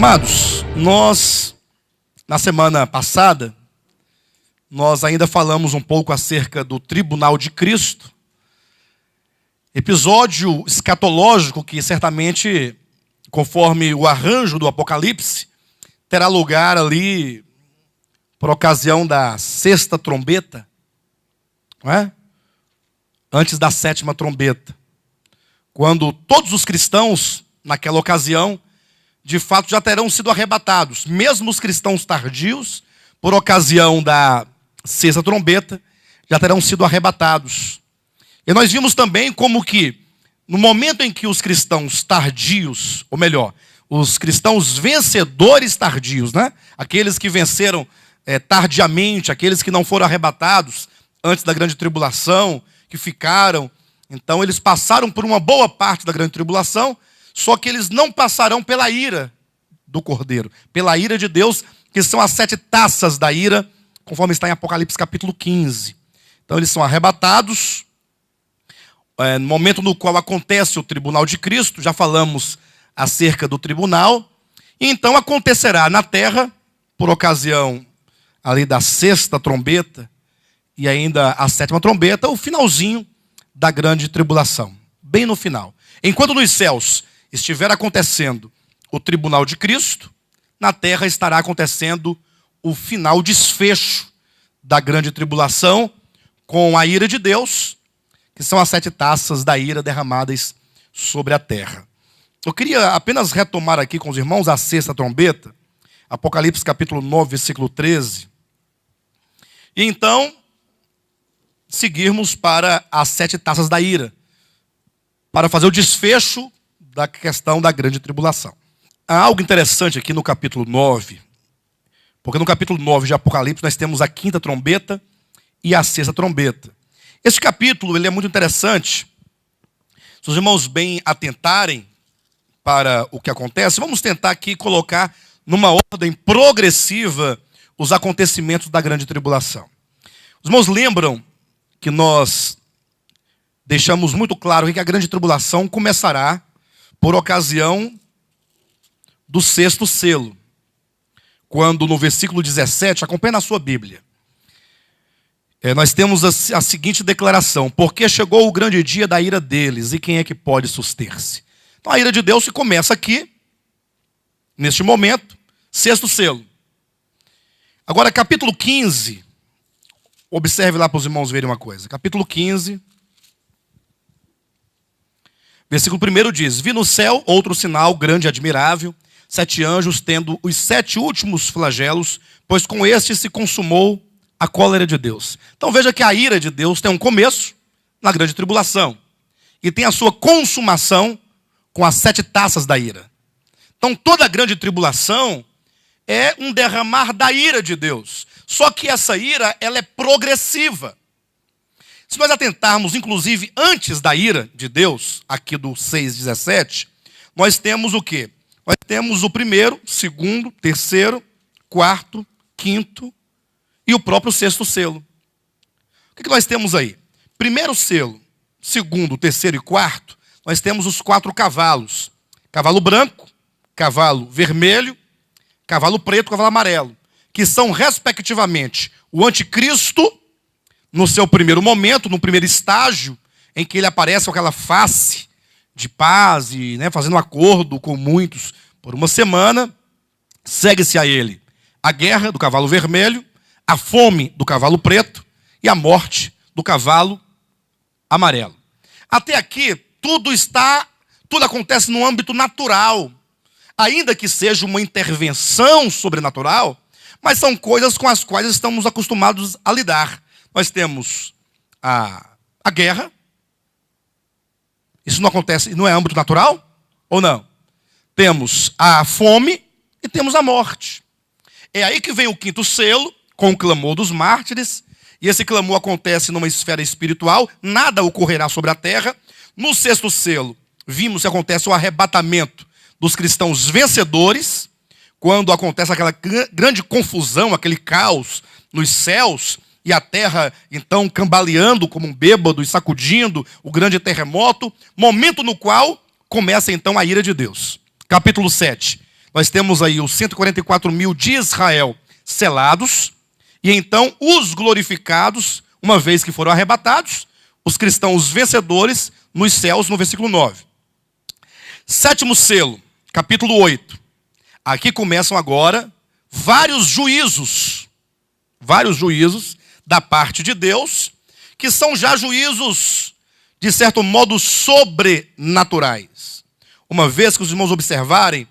Amados, na semana passada, nós ainda falamos um pouco acerca do tribunal de Cristo, episódio escatológico que certamente, conforme o arranjo do Apocalipse, terá lugar ali por ocasião da sexta trombeta, não é? Antes da sétima trombeta, quando todos os cristãos, naquela ocasião, de fato já terão sido arrebatados, mesmo os cristãos tardios, por ocasião da sexta trombeta, já terão sido arrebatados. E nós vimos também como que, no momento em que os cristãos tardios, ou melhor, os cristãos vencedores tardios, né? Aqueles que venceram tardiamente, aqueles que não foram arrebatados antes da grande tribulação, que ficaram, então eles passaram por uma boa parte da grande tribulação, só que eles não passarão pela ira do Cordeiro, pela ira de Deus, que são as 7 taças da ira, conforme está em Apocalipse capítulo 15. Então eles são arrebatados, no momento no qual acontece o tribunal de Cristo, já falamos acerca do tribunal, e então acontecerá na terra, por ocasião ali da sexta trombeta, e ainda a sétima trombeta, o finalzinho da grande tribulação, bem no final. Enquanto nos céus estiver acontecendo o tribunal de Cristo, na terra estará acontecendo o final desfecho da grande tribulação, com a ira de Deus, que são as 7 taças da ira derramadas sobre a terra. Eu queria apenas retomar aqui com os irmãos a sexta trombeta, Apocalipse capítulo 9, versículo 13. E então, seguirmos para as 7 taças da ira, para fazer o desfecho da questão da grande tribulação. Há algo interessante aqui no capítulo 9, porque no capítulo 9 de Apocalipse nós temos a 5ª trombeta e a 6ª trombeta. Esse capítulo ele é muito interessante. Se os irmãos bem atentarem para o que acontece, vamos tentar aqui colocar numa ordem progressiva os acontecimentos da grande tribulação. Os irmãos lembram que nós deixamos muito claro que a grande tribulação começará por ocasião do 6º selo. Quando no versículo 17, acompanhe na sua Bíblia, nós temos a seguinte declaração: porque chegou o grande dia da ira deles, e quem é que pode suster-se? Então a ira de Deus se começa aqui, neste momento, 6º selo. Agora capítulo 15, observe lá para os irmãos verem uma coisa. Capítulo 15, versículo 1 diz: vi no céu outro sinal grande e admirável, 7 anjos tendo os 7 últimos flagelos, pois com este se consumou a cólera de Deus. Então veja que a ira de Deus tem um começo na grande tribulação e tem a sua consumação com as 7 taças da ira. Então toda a grande tribulação é um derramar da ira de Deus. Só que essa ira, ela é progressiva. Se nós atentarmos, inclusive, antes da ira de Deus, aqui do 6,17, nós temos o quê? Nós temos o 1º, 2º, 3º, 4º, 5º e o próprio 6º selo. O que nós temos aí? 1º selo, 2º, 3º e 4º, nós temos os 4 cavalos. Cavalo branco, cavalo vermelho, cavalo preto, cavalo amarelo, que são, respectivamente, o anticristo, no seu primeiro momento, no primeiro estágio, em que ele aparece com aquela face de paz e fazendo um acordo com muitos por uma semana, segue-se a ele a guerra do cavalo vermelho, a fome do cavalo preto e a morte do cavalo amarelo. Até aqui, tudo acontece no âmbito natural, ainda que seja uma intervenção sobrenatural, mas são coisas com as quais estamos acostumados a lidar. Nós temos a guerra. Isso não acontece, não é âmbito natural? Ou não? Temos a fome e temos a morte. É aí que vem o 5º selo, com o clamor dos mártires. E esse clamor acontece numa esfera espiritual. Nada ocorrerá sobre a terra. No 6º selo, vimos que acontece o arrebatamento dos cristãos vencedores, quando acontece aquela grande confusão, aquele caos nos céus, e a terra, então, cambaleando como um bêbado e sacudindo o grande terremoto, momento no qual começa, então, a ira de Deus. Capítulo 7. Nós temos aí os 144 mil de Israel selados, e então os glorificados, uma vez que foram arrebatados, os cristãos vencedores nos céus, no versículo 9. Sétimo selo, capítulo 8. Aqui começam agora vários juízos da parte de Deus, que são já juízos, de certo modo, sobrenaturais. Uma vez que os irmãos observarem,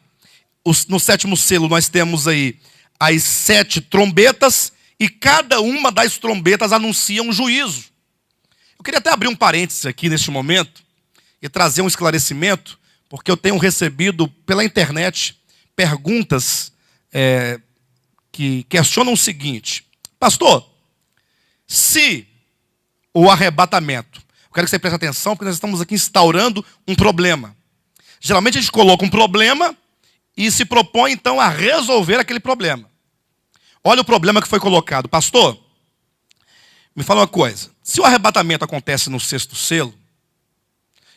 no sétimo selo nós temos aí as 7 trombetas, e cada uma das trombetas anuncia um juízo. Eu queria até abrir um parênteses aqui neste momento, e trazer um esclarecimento, porque eu tenho recebido pela internet perguntas que questionam o seguinte: pastor, se o arrebatamento, eu quero que você preste atenção, porque nós estamos aqui instaurando um problema. Geralmente a gente coloca um problema e se propõe então a resolver aquele problema. Olha o problema que foi colocado. Pastor, me fala uma coisa: se o arrebatamento acontece no 6º selo,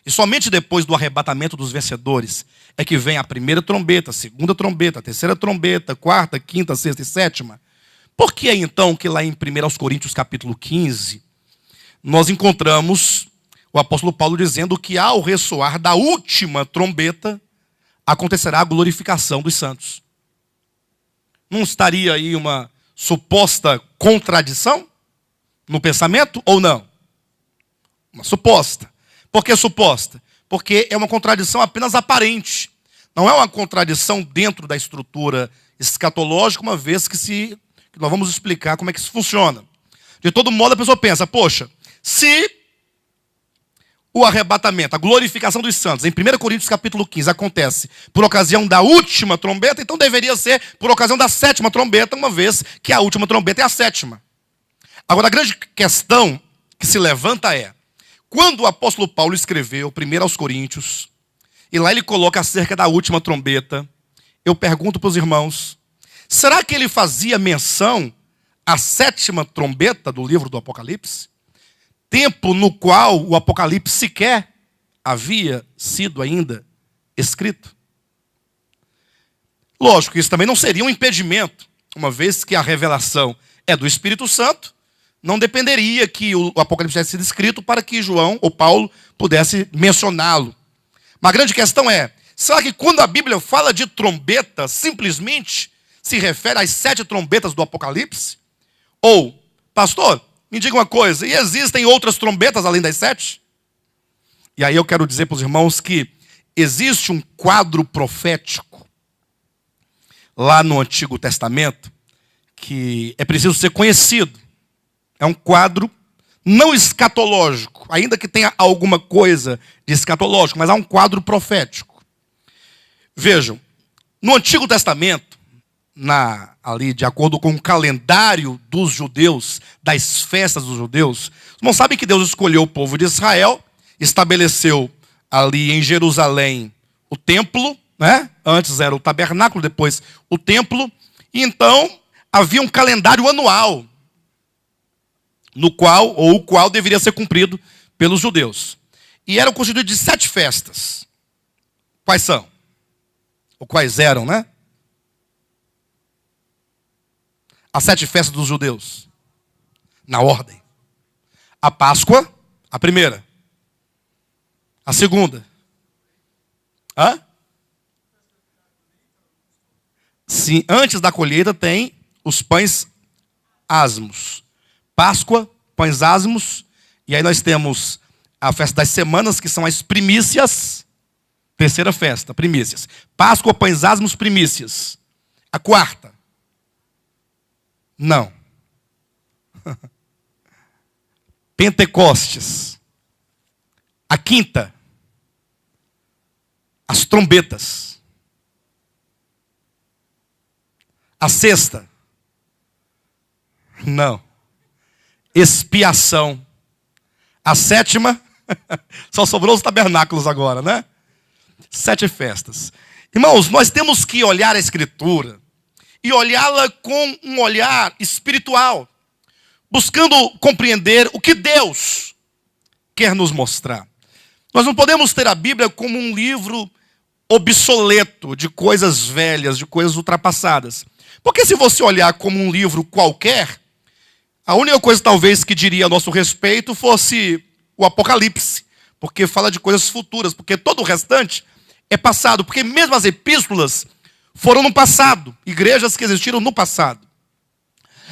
e somente depois do arrebatamento dos vencedores é que vem a primeira trombeta, a segunda trombeta, a terceira trombeta, a quarta, a quinta, a sexta e sétima, por que é então que lá em 1 Coríntios capítulo 15, nós encontramos o apóstolo Paulo dizendo que ao ressoar da última trombeta, acontecerá a glorificação dos santos? Não estaria aí uma suposta contradição no pensamento ou não? Uma suposta. Por que suposta? Porque é uma contradição apenas aparente. Não é uma contradição dentro da estrutura escatológica, uma vez que nós vamos explicar como é que isso funciona. De todo modo, a pessoa pensa: poxa, se o arrebatamento, a glorificação dos santos, em 1 Coríntios capítulo 15, acontece por ocasião da última trombeta, então deveria ser por ocasião da 7ª trombeta, uma vez que a última trombeta é a 7ª. Agora, a grande questão que se levanta é: quando o apóstolo Paulo escreveu 1 aos Coríntios, e lá ele coloca acerca da última trombeta, eu pergunto para os irmãos, será que ele fazia menção à 7ª trombeta do livro do Apocalipse? Tempo no qual o Apocalipse sequer havia sido ainda escrito. Lógico que isso também não seria um impedimento, uma vez que a revelação é do Espírito Santo, não dependeria que o Apocalipse tivesse sido escrito para que João ou Paulo pudesse mencioná-lo. Mas a grande questão é: será que quando a Bíblia fala de trombeta, simplesmente se refere às 7 trombetas do Apocalipse? Ou, pastor, me diga uma coisa, e existem outras trombetas além das 7? E aí eu quero dizer para os irmãos que existe um quadro profético lá no Antigo Testamento que é preciso ser conhecido. É um quadro não escatológico, ainda que tenha alguma coisa de escatológico, mas há um quadro profético. Vejam, no Antigo Testamento, ali de acordo com o calendário dos judeus, das festas dos judeus, os irmãos sabem que Deus escolheu o povo de Israel, estabeleceu ali em Jerusalém o templo, né? Antes era o tabernáculo, depois o templo, e então havia um calendário anual, o qual deveria ser cumprido pelos judeus. E era constituído de 7 festas. Quais são? Ou quais eram, né? As 7 festas dos judeus. Na ordem. A Páscoa, a primeira. A segunda. Sim, antes da colheita tem os pães asmos. Páscoa, pães asmos. E aí nós temos a festa das semanas, que são as primícias. Terceira festa, primícias. Páscoa, pães asmos, primícias. A quarta. Não. Pentecostes. A quinta. As trombetas. A sexta. Não. Expiação. A sétima. Só sobrou os tabernáculos agora, né? 7 festas. Irmãos, nós temos que olhar a Escritura e olhá-la com um olhar espiritual, buscando compreender o que Deus quer nos mostrar. Nós não podemos ter a Bíblia como um livro obsoleto, de coisas velhas, de coisas ultrapassadas. Porque se você olhar como um livro qualquer, a única coisa talvez que diria a nosso respeito fosse o Apocalipse, porque fala de coisas futuras, porque todo o restante é passado, porque mesmo as epístolas foram no passado, igrejas que existiram no passado.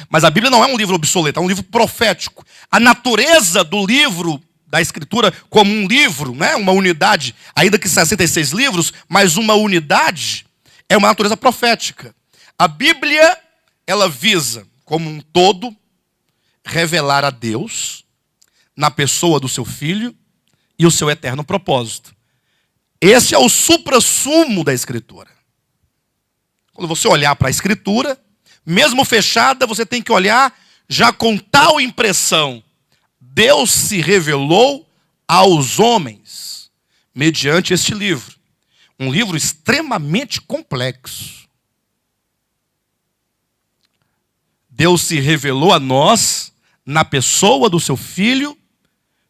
Mas a Bíblia não é um livro obsoleto, é um livro profético. A natureza do livro da Escritura como um livro, né, uma unidade, ainda que 66 livros, mas uma unidade, é uma natureza profética. A Bíblia, ela visa, como um todo, revelar a Deus na pessoa do seu Filho e o seu eterno propósito. Esse é o suprassumo da Escritura. Quando você olhar para a Escritura, mesmo fechada, você tem que olhar já com tal impressão. Deus se revelou aos homens mediante este livro. Um livro extremamente complexo. Deus se revelou a nós na pessoa do seu Filho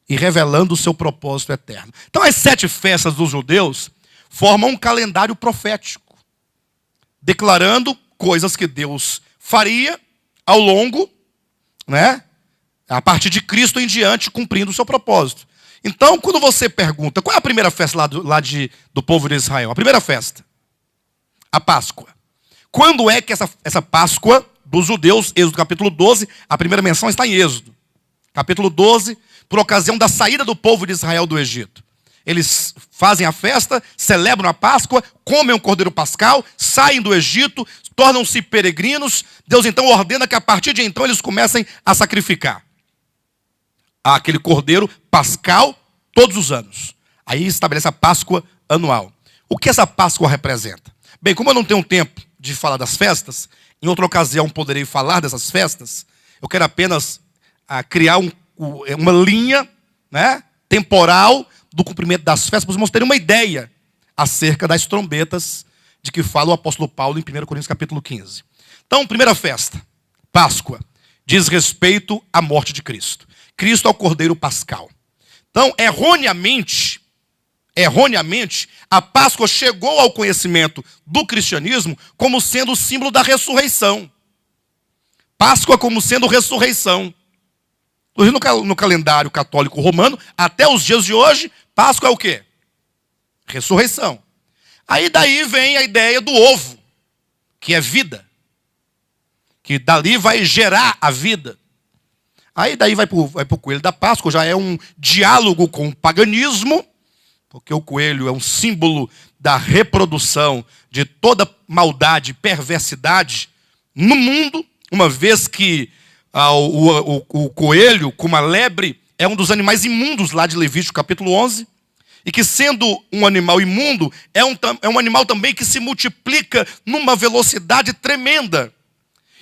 e revelando o seu propósito eterno. Então as 7 festas dos judeus formam um calendário profético, declarando coisas que Deus faria ao longo, né, a partir de Cristo em diante, cumprindo o seu propósito. Então, quando você pergunta, qual é a primeira festa do povo de Israel? A primeira festa, a Páscoa. Quando é que essa Páscoa dos judeus, Êxodo capítulo 12, a primeira menção está em Êxodo. Capítulo 12, por ocasião da saída do povo de Israel do Egito. Eles fazem a festa, celebram a Páscoa, comem um cordeiro pascal, saem do Egito, tornam-se peregrinos. Deus então ordena que a partir de então eles comecem a sacrificar aquele cordeiro pascal todos os anos. Aí estabelece a Páscoa anual. O que essa Páscoa representa? Bem, como eu não tenho tempo de falar das festas, em outra ocasião poderei falar dessas festas, eu quero apenas criar uma linha, né, temporal do cumprimento das festas, para vocês terem uma ideia acerca das trombetas de que fala o apóstolo Paulo em 1 Coríntios capítulo 15. Então, primeira festa, Páscoa, diz respeito à morte de Cristo. Cristo é o cordeiro pascal. Então, erroneamente, a Páscoa chegou ao conhecimento do cristianismo como sendo o símbolo da ressurreição. Páscoa como sendo ressurreição. No calendário católico romano, até os dias de hoje, Páscoa é o quê? Ressurreição. Aí daí vem a ideia do ovo, que é vida. Que dali vai gerar a vida. Aí daí vai para o coelho da Páscoa, já é um diálogo com o paganismo, porque o coelho é um símbolo da reprodução de toda maldade e perversidade no mundo, uma vez que o coelho, como a lebre, é um dos animais imundos lá de Levítico capítulo 11, e que sendo um animal imundo, é um animal também que se multiplica numa velocidade tremenda.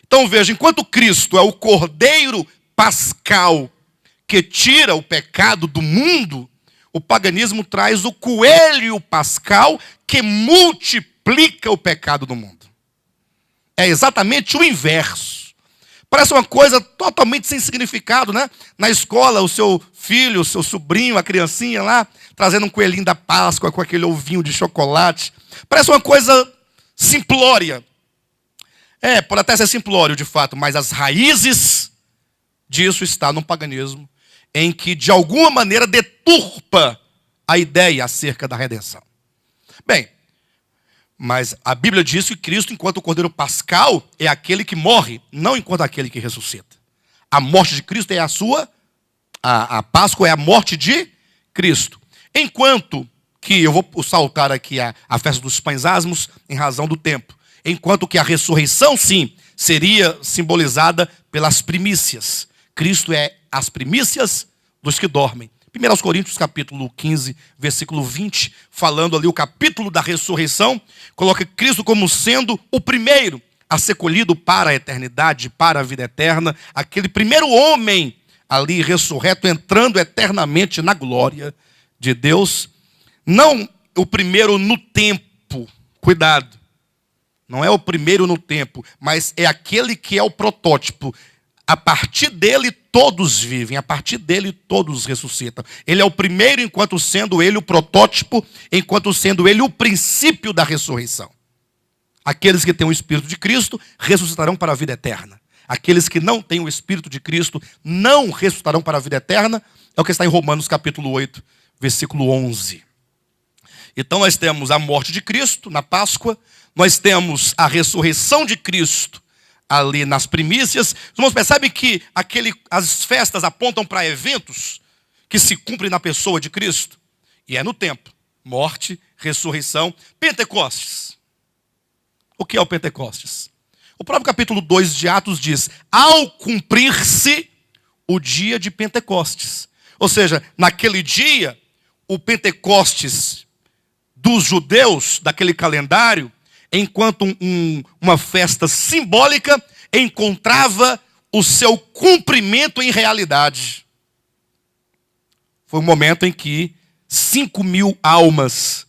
Então veja, enquanto Cristo é o cordeiro pascal que tira o pecado do mundo, o paganismo traz o coelho pascal que multiplica o pecado do mundo. É exatamente o inverso. Parece uma coisa totalmente sem significado, né? Na escola, o seu filho, o seu sobrinho, a criancinha lá, trazendo um coelhinho da Páscoa com aquele ovinho de chocolate. Parece uma coisa simplória. Pode até ser simplório de fato, mas as raízes disso está no paganismo, em que de alguma maneira deturpa a ideia acerca da redenção. Bem, mas a Bíblia diz que Cristo, enquanto o cordeiro pascal, é aquele que morre, não enquanto aquele que ressuscita. A morte de Cristo é a Páscoa é a morte de Cristo. Enquanto que, eu vou saltar aqui a festa dos pães asmos em razão do tempo. Enquanto que a ressurreição, sim, seria simbolizada pelas primícias. Cristo é as primícias dos que dormem. 1 Coríntios capítulo 15, versículo 20, falando ali o capítulo da ressurreição, coloca Cristo como sendo o primeiro a ser colhido para a eternidade, para a vida eterna, aquele primeiro homem ali ressurreto, entrando eternamente na glória de Deus. Não o primeiro no tempo, cuidado, não é o primeiro no tempo, mas é aquele que é o protótipo. a partir dele todos vivem, a partir dele todos ressuscitam. Ele é o primeiro, enquanto sendo ele o protótipo, enquanto sendo ele o princípio da ressurreição. Aqueles que têm o Espírito de Cristo ressuscitarão para a vida eterna. Aqueles que não têm o Espírito de Cristo não ressuscitarão para a vida eterna. É o que está em Romanos capítulo 8, versículo 11. Então nós temos a morte de Cristo na Páscoa, nós temos a ressurreição de Cristo ali nas primícias. Os irmãos percebem que as festas apontam para eventos que se cumprem na pessoa de Cristo. E é no tempo. Morte, ressurreição, Pentecostes. O que é o Pentecostes? O próprio capítulo 2 de Atos diz: ao cumprir-se o dia de Pentecostes. Ou seja, naquele dia, o Pentecostes dos judeus, daquele calendário, enquanto uma festa simbólica, encontrava o seu cumprimento em realidade. Foi um momento em que 5.000 almas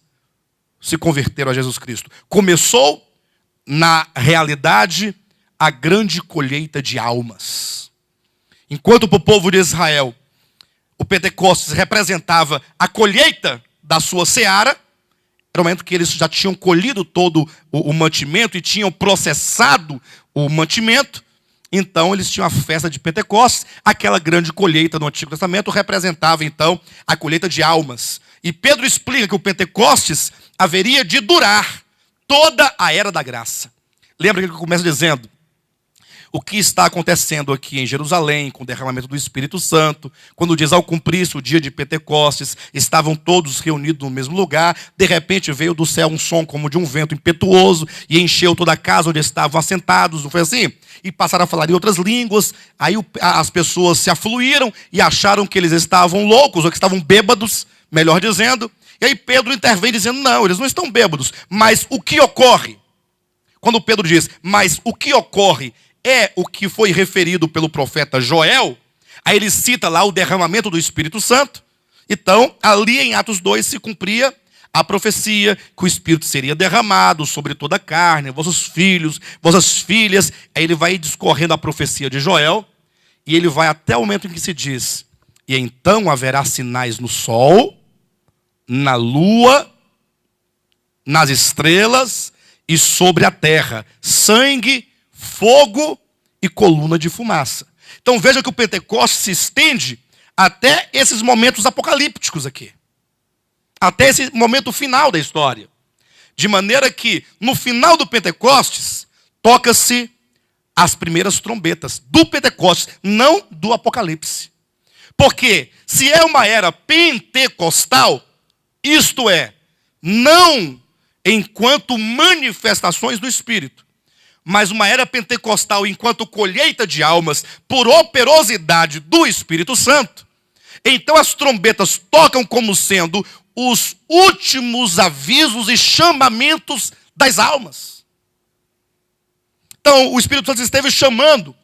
se converteram a Jesus Cristo. Começou, na realidade, a grande colheita de almas. Enquanto para o povo de Israel, o Pentecostes representava a colheita da sua seara, era o momento que eles já tinham colhido todo o mantimento e tinham processado o mantimento. Então eles tinham a festa de Pentecostes. Aquela grande colheita no Antigo Testamento representava então a colheita de almas. E Pedro explica que o Pentecostes haveria de durar toda a era da graça. Lembra que ele começa dizendo: o que está acontecendo aqui em Jerusalém, com o derramamento do Espírito Santo, quando diz ao cumprir-se o dia de Pentecostes, estavam todos reunidos no mesmo lugar, de repente veio do céu um som como de um vento impetuoso, e encheu toda a casa onde estavam assentados, não foi assim? E passaram a falar em outras línguas, aí as pessoas se afluíram e acharam que eles estavam loucos, ou que estavam bêbados, melhor dizendo, e aí Pedro intervém dizendo: não, eles não estão bêbados, mas o que ocorre? Quando Pedro diz: mas o que ocorre é o que foi referido pelo profeta Joel, aí ele cita lá o derramamento do Espírito Santo. Então, ali em Atos 2 se cumpria a profecia que o Espírito seria derramado sobre toda a carne, vossos filhos, vossas filhas. Aí ele vai discorrendo a profecia de Joel, e ele vai até o momento em que se diz: e então haverá sinais no sol, na lua, nas estrelas e sobre a terra, sangue, fogo e coluna de fumaça. Então veja que o Pentecostes se estende até esses momentos apocalípticos aqui. Até esse momento final da história. De maneira que no final do Pentecostes toca-se as primeiras trombetas do Pentecostes, não do Apocalipse. Porque se é uma era pentecostal, isto é, não enquanto manifestações do Espírito, mas uma era pentecostal enquanto colheita de almas por operosidade do Espírito Santo, então as trombetas tocam como sendo os últimos avisos e chamamentos das almas. Então o Espírito Santo esteve chamando,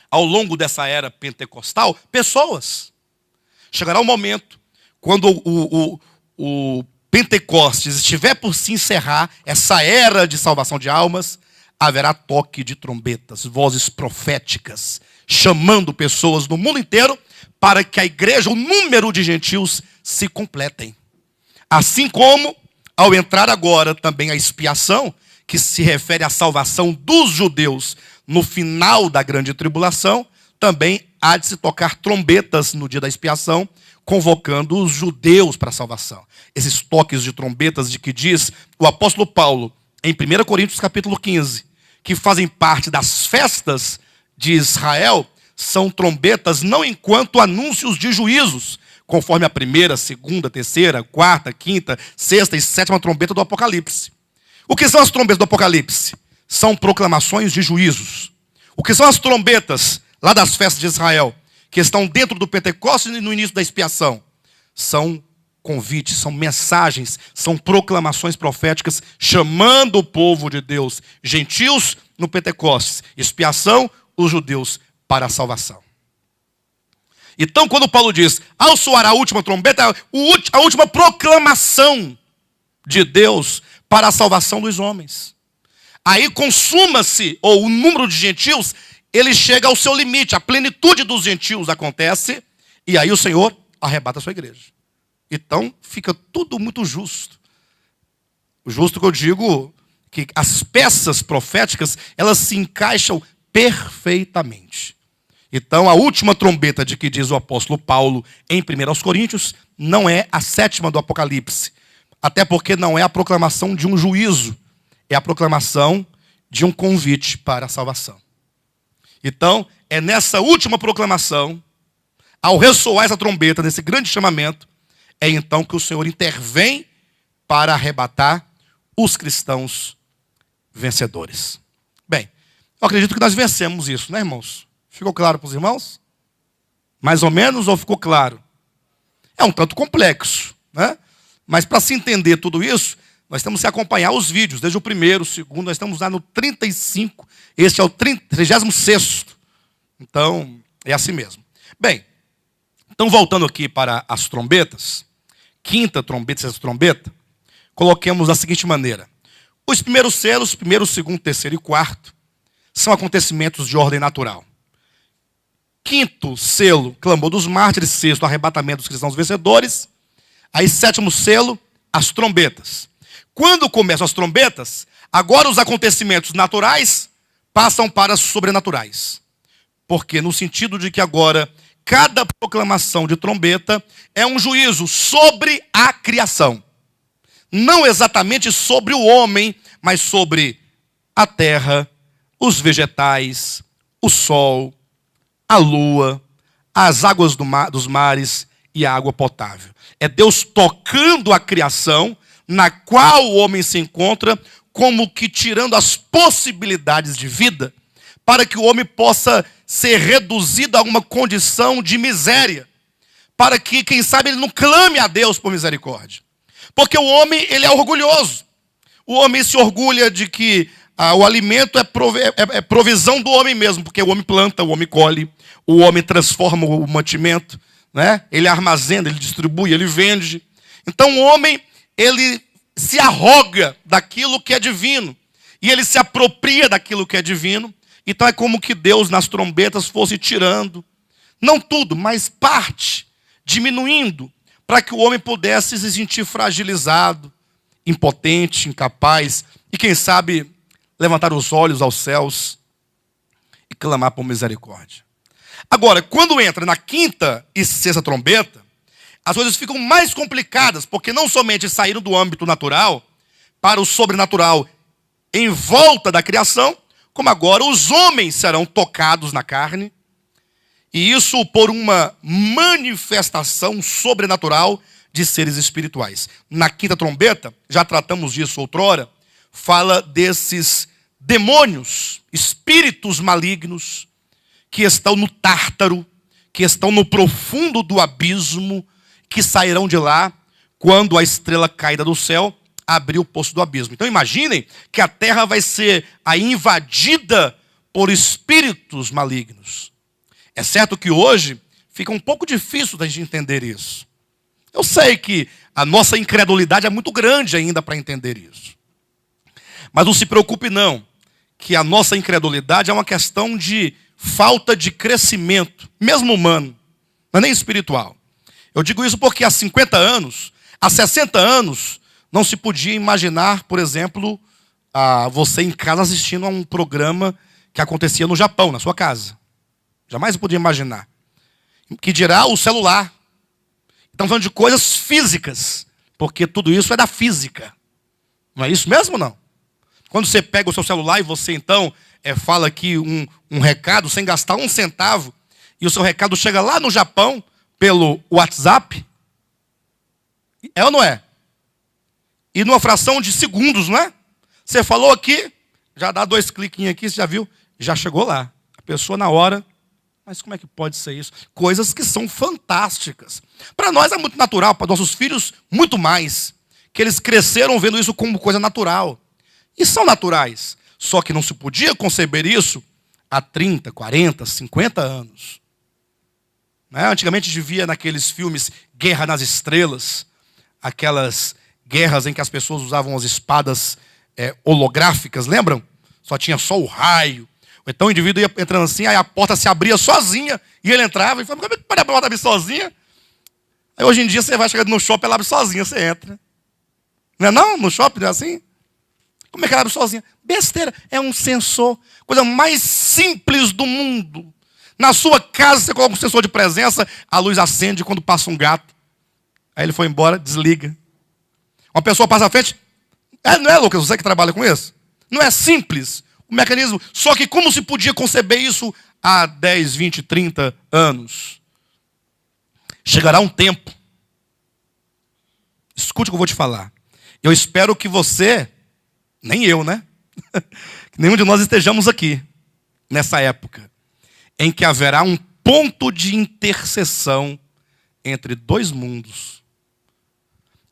ao longo dessa era pentecostal, pessoas. Chegará um momento, quando o Pentecostes estiver por se encerrar, essa era de salvação de almas, haverá toque de trombetas, vozes proféticas, chamando pessoas no mundo inteiro para que a igreja, o número de gentios, se completem. Assim como, ao entrar agora também a expiação, que se refere à salvação dos judeus no final da grande tribulação, também há de se tocar trombetas no dia da expiação, convocando os judeus para a salvação. Esses toques de trombetas de que diz o apóstolo Paulo, em 1 Coríntios capítulo 15, que fazem parte das festas de Israel, são trombetas não enquanto anúncios de juízos, conforme a primeira, segunda, terceira, quarta, quinta, sexta e sétima trombeta do Apocalipse. O que são as trombetas do Apocalipse? São proclamações de juízos. O que são as trombetas lá das festas de Israel, que estão dentro do Pentecostes e no início da expiação? São convites, são mensagens, são proclamações proféticas, chamando o povo de Deus, gentios no Pentecostes, expiação, os judeus para a salvação. Então, quando Paulo diz, ao soar a última trombeta, a última proclamação de Deus para a salvação dos homens. Aí consuma-se, ou o número de gentios ele chega ao seu limite, a plenitude dos gentios acontece, e aí o Senhor arrebata a sua igreja. Então fica tudo muito justo. O justo que eu digo, que as peças proféticas, elas se encaixam perfeitamente. Então a última trombeta de que diz o apóstolo Paulo em 1 Coríntios, não é a sétima do Apocalipse. Até porque não é a proclamação de um juízo, é a proclamação de um convite para a salvação. Então, é nessa última proclamação, ao ressoar essa trombeta, nesse grande chamamento, é então que o Senhor intervém para arrebatar os cristãos vencedores. Bem, eu acredito que nós vencemos isso, né, irmãos? Ficou claro para os irmãos? Mais ou menos, ou ficou claro? É um tanto complexo, né? Mas para se entender tudo isso, nós temos que acompanhar os vídeos, desde o primeiro, o segundo, nós estamos lá no 35, este é o 36º. Então, é assim mesmo. Bem, então voltando aqui para as trombetas, quinta trombeta, sexta trombeta, coloquemos da seguinte maneira. Os primeiros selos, primeiro, segundo, terceiro e quarto, são acontecimentos de ordem natural. Quinto selo, clamor dos mártires. Sexto, arrebatamento dos cristãos vencedores. Aí, sétimo selo, as trombetas. Quando começam as trombetas, agora os acontecimentos naturais passam para os sobrenaturais. Porque no sentido de que agora, cada proclamação de trombeta é um juízo sobre a criação. Não exatamente sobre o homem, mas sobre a terra, os vegetais, o sol, a lua, as águas dos mares e a água potável. É Deus tocando a criação, na qual o homem se encontra, como que tirando as possibilidades de vida, para que o homem possa ser reduzido a uma condição de miséria, para que, quem sabe, ele não clame a Deus por misericórdia. Porque o homem, ele é orgulhoso. O homem se orgulha de que o alimento é provisão do homem mesmo, porque o homem planta, o homem colhe, o homem transforma o mantimento, né? Ele armazena, ele distribui, ele vende. Então o homem, ele se arroga daquilo que é divino, e ele se apropria daquilo que é divino. Então é como que Deus nas trombetas fosse tirando, não tudo, mas parte, diminuindo, para que o homem pudesse se sentir fragilizado, impotente, incapaz, e quem sabe levantar os olhos aos céus e clamar por misericórdia. Agora, quando entra na quinta e sexta trombeta, as coisas ficam mais complicadas, porque não somente saíram do âmbito natural para o sobrenatural em volta da criação, como agora os homens serão tocados na carne, e isso por uma manifestação sobrenatural de seres espirituais. Na quinta trombeta, já tratamos disso outrora, fala desses demônios, espíritos malignos, que estão no Tártaro, que estão no profundo do abismo, que sairão de lá quando a estrela caída do céu abrir o poço do abismo. Então imaginem que a terra vai ser aí invadida por espíritos malignos. É certo que hoje fica um pouco difícil da gente entender isso. Eu sei que a nossa incredulidade é muito grande ainda para entender isso. Mas não se preocupe não, que a nossa incredulidade é uma questão de falta de crescimento, mesmo humano, não é nem espiritual. Eu digo isso porque há 50 anos, há 60 anos, não se podia imaginar, por exemplo, você em casa assistindo a um programa que acontecia no Japão, na sua casa. Jamais eu podia imaginar. Que dirá o celular. Estamos falando de coisas físicas, porque tudo isso é da física. Não é isso mesmo, não? Quando você pega o seu celular e você, então, fala aqui um recado sem gastar um centavo, e o seu recado chega lá no Japão, pelo WhatsApp, é ou não é? E numa fração de segundos, não é? Você falou aqui, já dá 2 cliquinhos aqui, você já viu? Já chegou lá. A pessoa na hora, mas como é que pode ser isso? Coisas que são fantásticas. Para nós é muito natural, para nossos filhos muito mais. Que eles cresceram vendo isso como coisa natural. E são naturais. Só que não se podia conceber isso há 30, 40, 50 anos. Né? Antigamente a gente via naqueles filmes Guerra nas Estrelas, aquelas guerras em que as pessoas usavam as espadas holográficas, lembram? Só tinha só o raio. Ou então o indivíduo ia entrando assim, aí a porta se abria sozinha, e ele entrava, e falava, como é que pode a porta abrir sozinha? Aí hoje em dia você vai chegando no shopping, ela abre sozinha, você entra. Não é não? No shopping não é assim? Como é que ela abre sozinha? Besteira, é um sensor. Coisa mais simples do mundo. Na sua casa você coloca um sensor de presença, a luz acende quando passa um gato. Aí ele foi embora, desliga. Uma pessoa passa à frente. Não é, Lucas? Você que trabalha com isso? Não é simples o mecanismo. Só que como se podia conceber isso há 10, 20, 30 anos? Chegará um tempo. Escute o que eu vou te falar. Eu espero que você, nem eu, né? Que nenhum de nós estejamos aqui, nessa época, em que haverá um ponto de interseção entre dois mundos.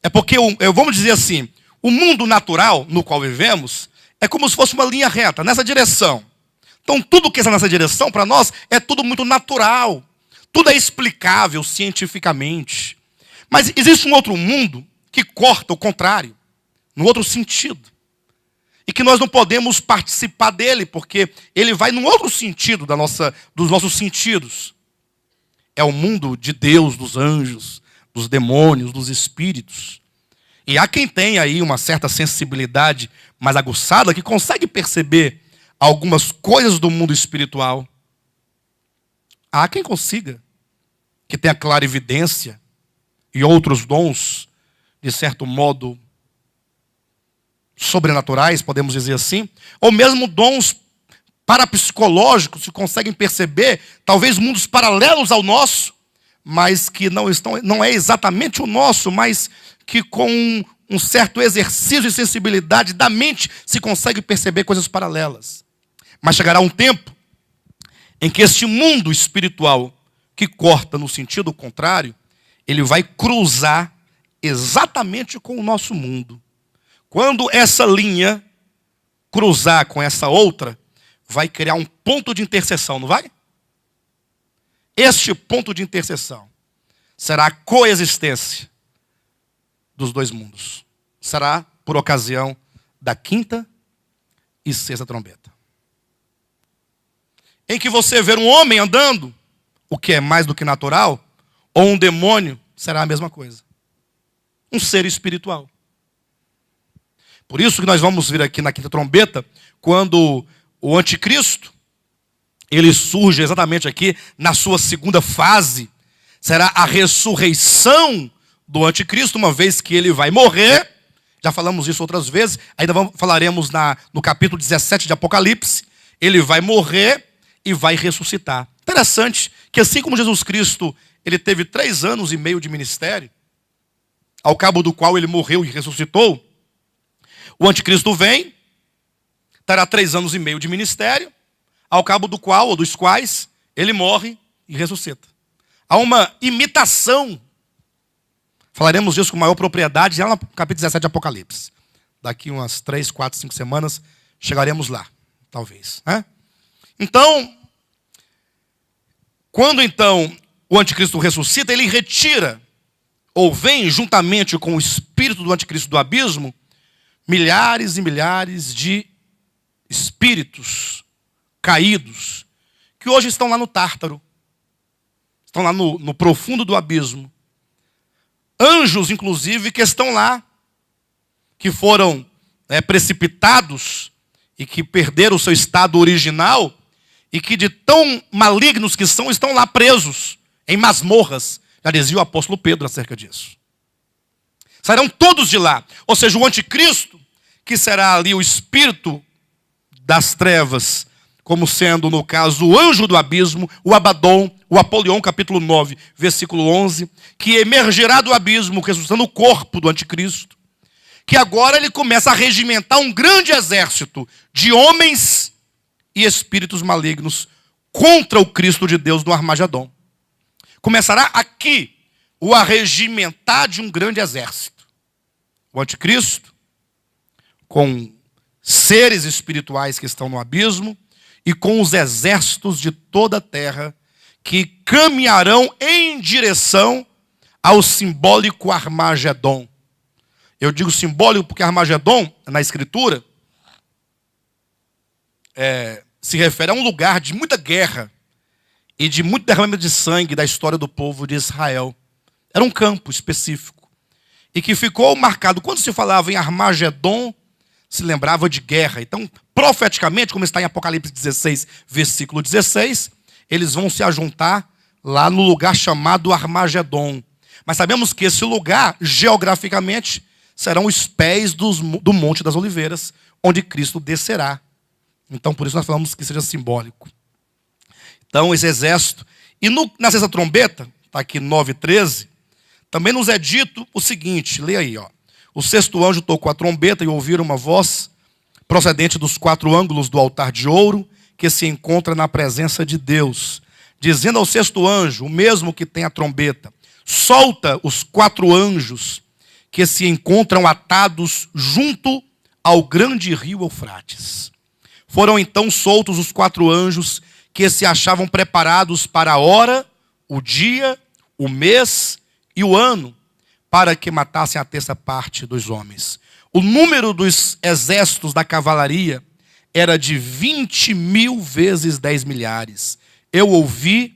É porque, vamos dizer assim, o mundo natural no qual vivemos é como se fosse uma linha reta, nessa direção. Então, tudo que está nessa direção, para nós, é tudo muito natural. Tudo é explicável cientificamente. Mas existe um outro mundo que corta o contrário, no outro sentido. E que nós não podemos participar dele, porque ele vai num outro sentido dos nossos sentidos. É o mundo de Deus, dos anjos, dos demônios, dos espíritos. E há quem tenha aí uma certa sensibilidade mais aguçada, que consegue perceber algumas coisas do mundo espiritual. Há quem consiga, que tenha clarividência e outros dons, de certo modo, sobrenaturais, podemos dizer assim, ou mesmo dons parapsicológicos que conseguem perceber, talvez mundos paralelos ao nosso, mas que não é exatamente o nosso, mas que com um certo exercício de sensibilidade da mente se consegue perceber coisas paralelas. Mas chegará um tempo em que este mundo espiritual que corta no sentido contrário, ele vai cruzar exatamente com o nosso mundo. Quando essa linha cruzar com essa outra, vai criar um ponto de interseção, não vai? Este ponto de interseção será a coexistência dos dois mundos. Será por ocasião da quinta e sexta trombeta. Em que você ver um homem andando, o que é mais do que natural, ou um demônio, será a mesma coisa. Um ser espiritual. Por isso que nós vamos ver aqui na quinta trombeta, quando o anticristo, ele surge exatamente aqui na sua segunda fase, será a ressurreição do anticristo, uma vez que ele vai morrer. Já falamos isso outras vezes, ainda falaremos no capítulo 17 de Apocalipse. Ele vai morrer e vai ressuscitar. Interessante que assim como Jesus Cristo, ele teve 3 anos e meio de ministério, ao cabo do qual ele morreu e ressuscitou, o anticristo vem, terá 3 anos e meio de ministério, ao cabo do qual, ou dos quais, ele morre e ressuscita. Há uma imitação. Falaremos disso com maior propriedade já no capítulo 17 de Apocalipse. Daqui umas 3, 4, 5 semanas, chegaremos lá, talvez. Então, quando então o anticristo ressuscita, ele retira, ou vem juntamente com o espírito do anticristo do abismo, milhares e milhares de espíritos caídos, que hoje estão lá no Tártaro, estão lá no profundo do abismo. Anjos, inclusive, que estão lá, que foram precipitados e que perderam o seu estado original e que de tão malignos que são, estão lá presos em masmorras. Já dizia o apóstolo Pedro acerca disso. Sairão todos de lá. Ou seja, o anticristo, que será ali o espírito das trevas, como sendo, no caso, o anjo do abismo, o Abaddon, o Apolion, capítulo 9, versículo 11, que emergerá do abismo, ressuscitando o corpo do anticristo, que agora ele começa a regimentar um grande exército de homens e espíritos malignos contra o Cristo de Deus no Armagedon. Começará aqui o arregimentar de um grande exército. O anticristo, com seres espirituais que estão no abismo, e com os exércitos de toda a terra, que caminharão em direção ao simbólico Armagedon. Eu digo simbólico porque Armagedon, na Escritura, se refere a um lugar de muita guerra e de muito derramamento de sangue da história do povo de Israel. Era um campo específico e que ficou marcado. Quando se falava em Armagedon, se lembrava de guerra. Então, profeticamente, como está em Apocalipse 16, versículo 16, eles vão se ajuntar lá no lugar chamado Armagedon. Mas sabemos que esse lugar, geograficamente, serão os pés do Monte das Oliveiras, onde Cristo descerá. Então, por isso nós falamos que seja simbólico. Então, esse exército. E na sexta trombeta, está aqui 9:13, também nos é dito o seguinte, lê aí, ó. O sexto anjo tocou a trombeta e ouviram uma voz procedente dos 4 ângulos do altar de ouro que se encontra na presença de Deus, dizendo ao sexto anjo, o mesmo que tem a trombeta, solta os 4 anjos que se encontram atados junto ao grande rio Eufrates. Foram então soltos os 4 anjos que se achavam preparados para a hora, o dia, o mês e o ano, para que matassem a terça parte dos homens. O número dos exércitos da cavalaria era de 20.000 vezes 10 milhares. Eu ouvi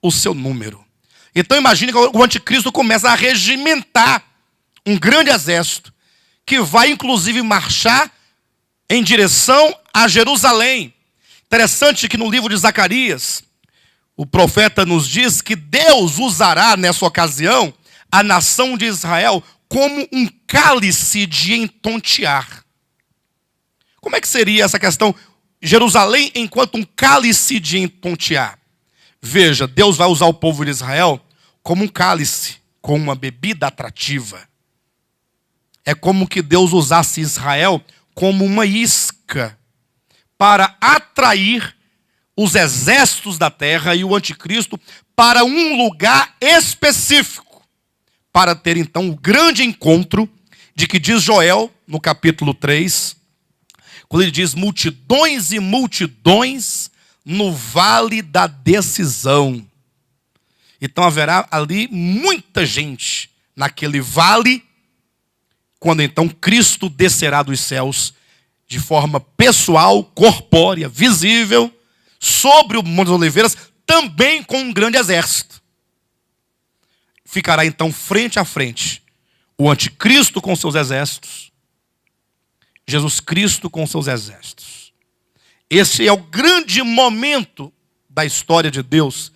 o seu número. Então imagine que o anticristo começa a regimentar um grande exército, que vai inclusive marchar em direção a Jerusalém. Interessante que no livro de Zacarias, o profeta nos diz que Deus usará nessa ocasião a nação de Israel como um cálice de entontear. Como é que seria essa questão? Jerusalém enquanto um cálice de entontear. Veja, Deus vai usar o povo de Israel como um cálice, com uma bebida atrativa. É como que Deus usasse Israel como uma isca para atrair os exércitos da terra e o anticristo para um lugar específico, para ter então o grande encontro de que diz Joel, no capítulo 3, quando ele diz multidões e multidões no vale da decisão. Então haverá ali muita gente naquele vale, quando então Cristo descerá dos céus de forma pessoal, corpórea, visível, sobre o Monte das Oliveiras, também com um grande exército. Ficará então frente a frente o anticristo com seus exércitos, Jesus Cristo com seus exércitos. Esse é o grande momento da história de Deus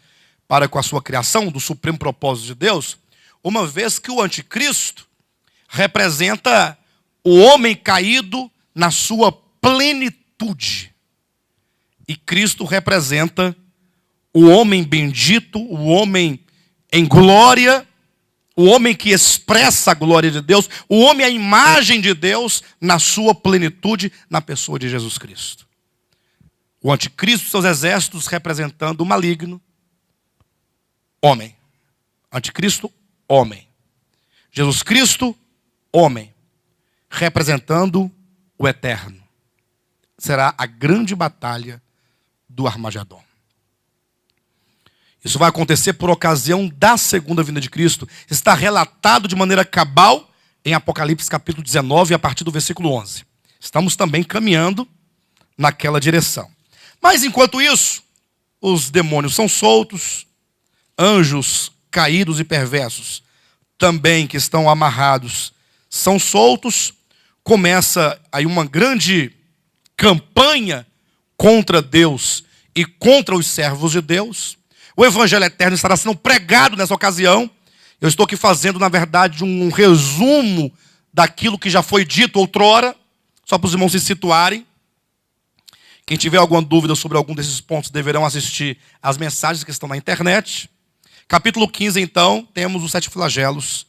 para com a sua criação, do supremo propósito de Deus, uma vez que o anticristo representa o homem caído na sua plenitude. E Cristo representa o homem bendito, o homem em glória, o homem que expressa a glória de Deus, o homem à imagem de Deus na sua plenitude, na pessoa de Jesus Cristo. O anticristo, seus exércitos representando o maligno, homem. Anticristo, homem. Jesus Cristo, homem, representando o eterno. Será a grande batalha do Armagedon. Isso vai acontecer por ocasião da segunda vinda de Cristo. Está relatado de maneira cabal em Apocalipse capítulo 19, a partir do versículo 11. Estamos também caminhando naquela direção. Mas enquanto isso, os demônios são soltos, anjos caídos e perversos também que estão amarrados são soltos. Começa aí uma grande campanha contra Deus e contra os servos de Deus. O evangelho eterno estará sendo pregado nessa ocasião. Eu estou aqui fazendo, na verdade, um resumo daquilo que já foi dito outrora, só para os irmãos se situarem. Quem tiver alguma dúvida sobre algum desses pontos, deverão assistir às mensagens que estão na internet. Capítulo 15, então, temos os 7 flagelos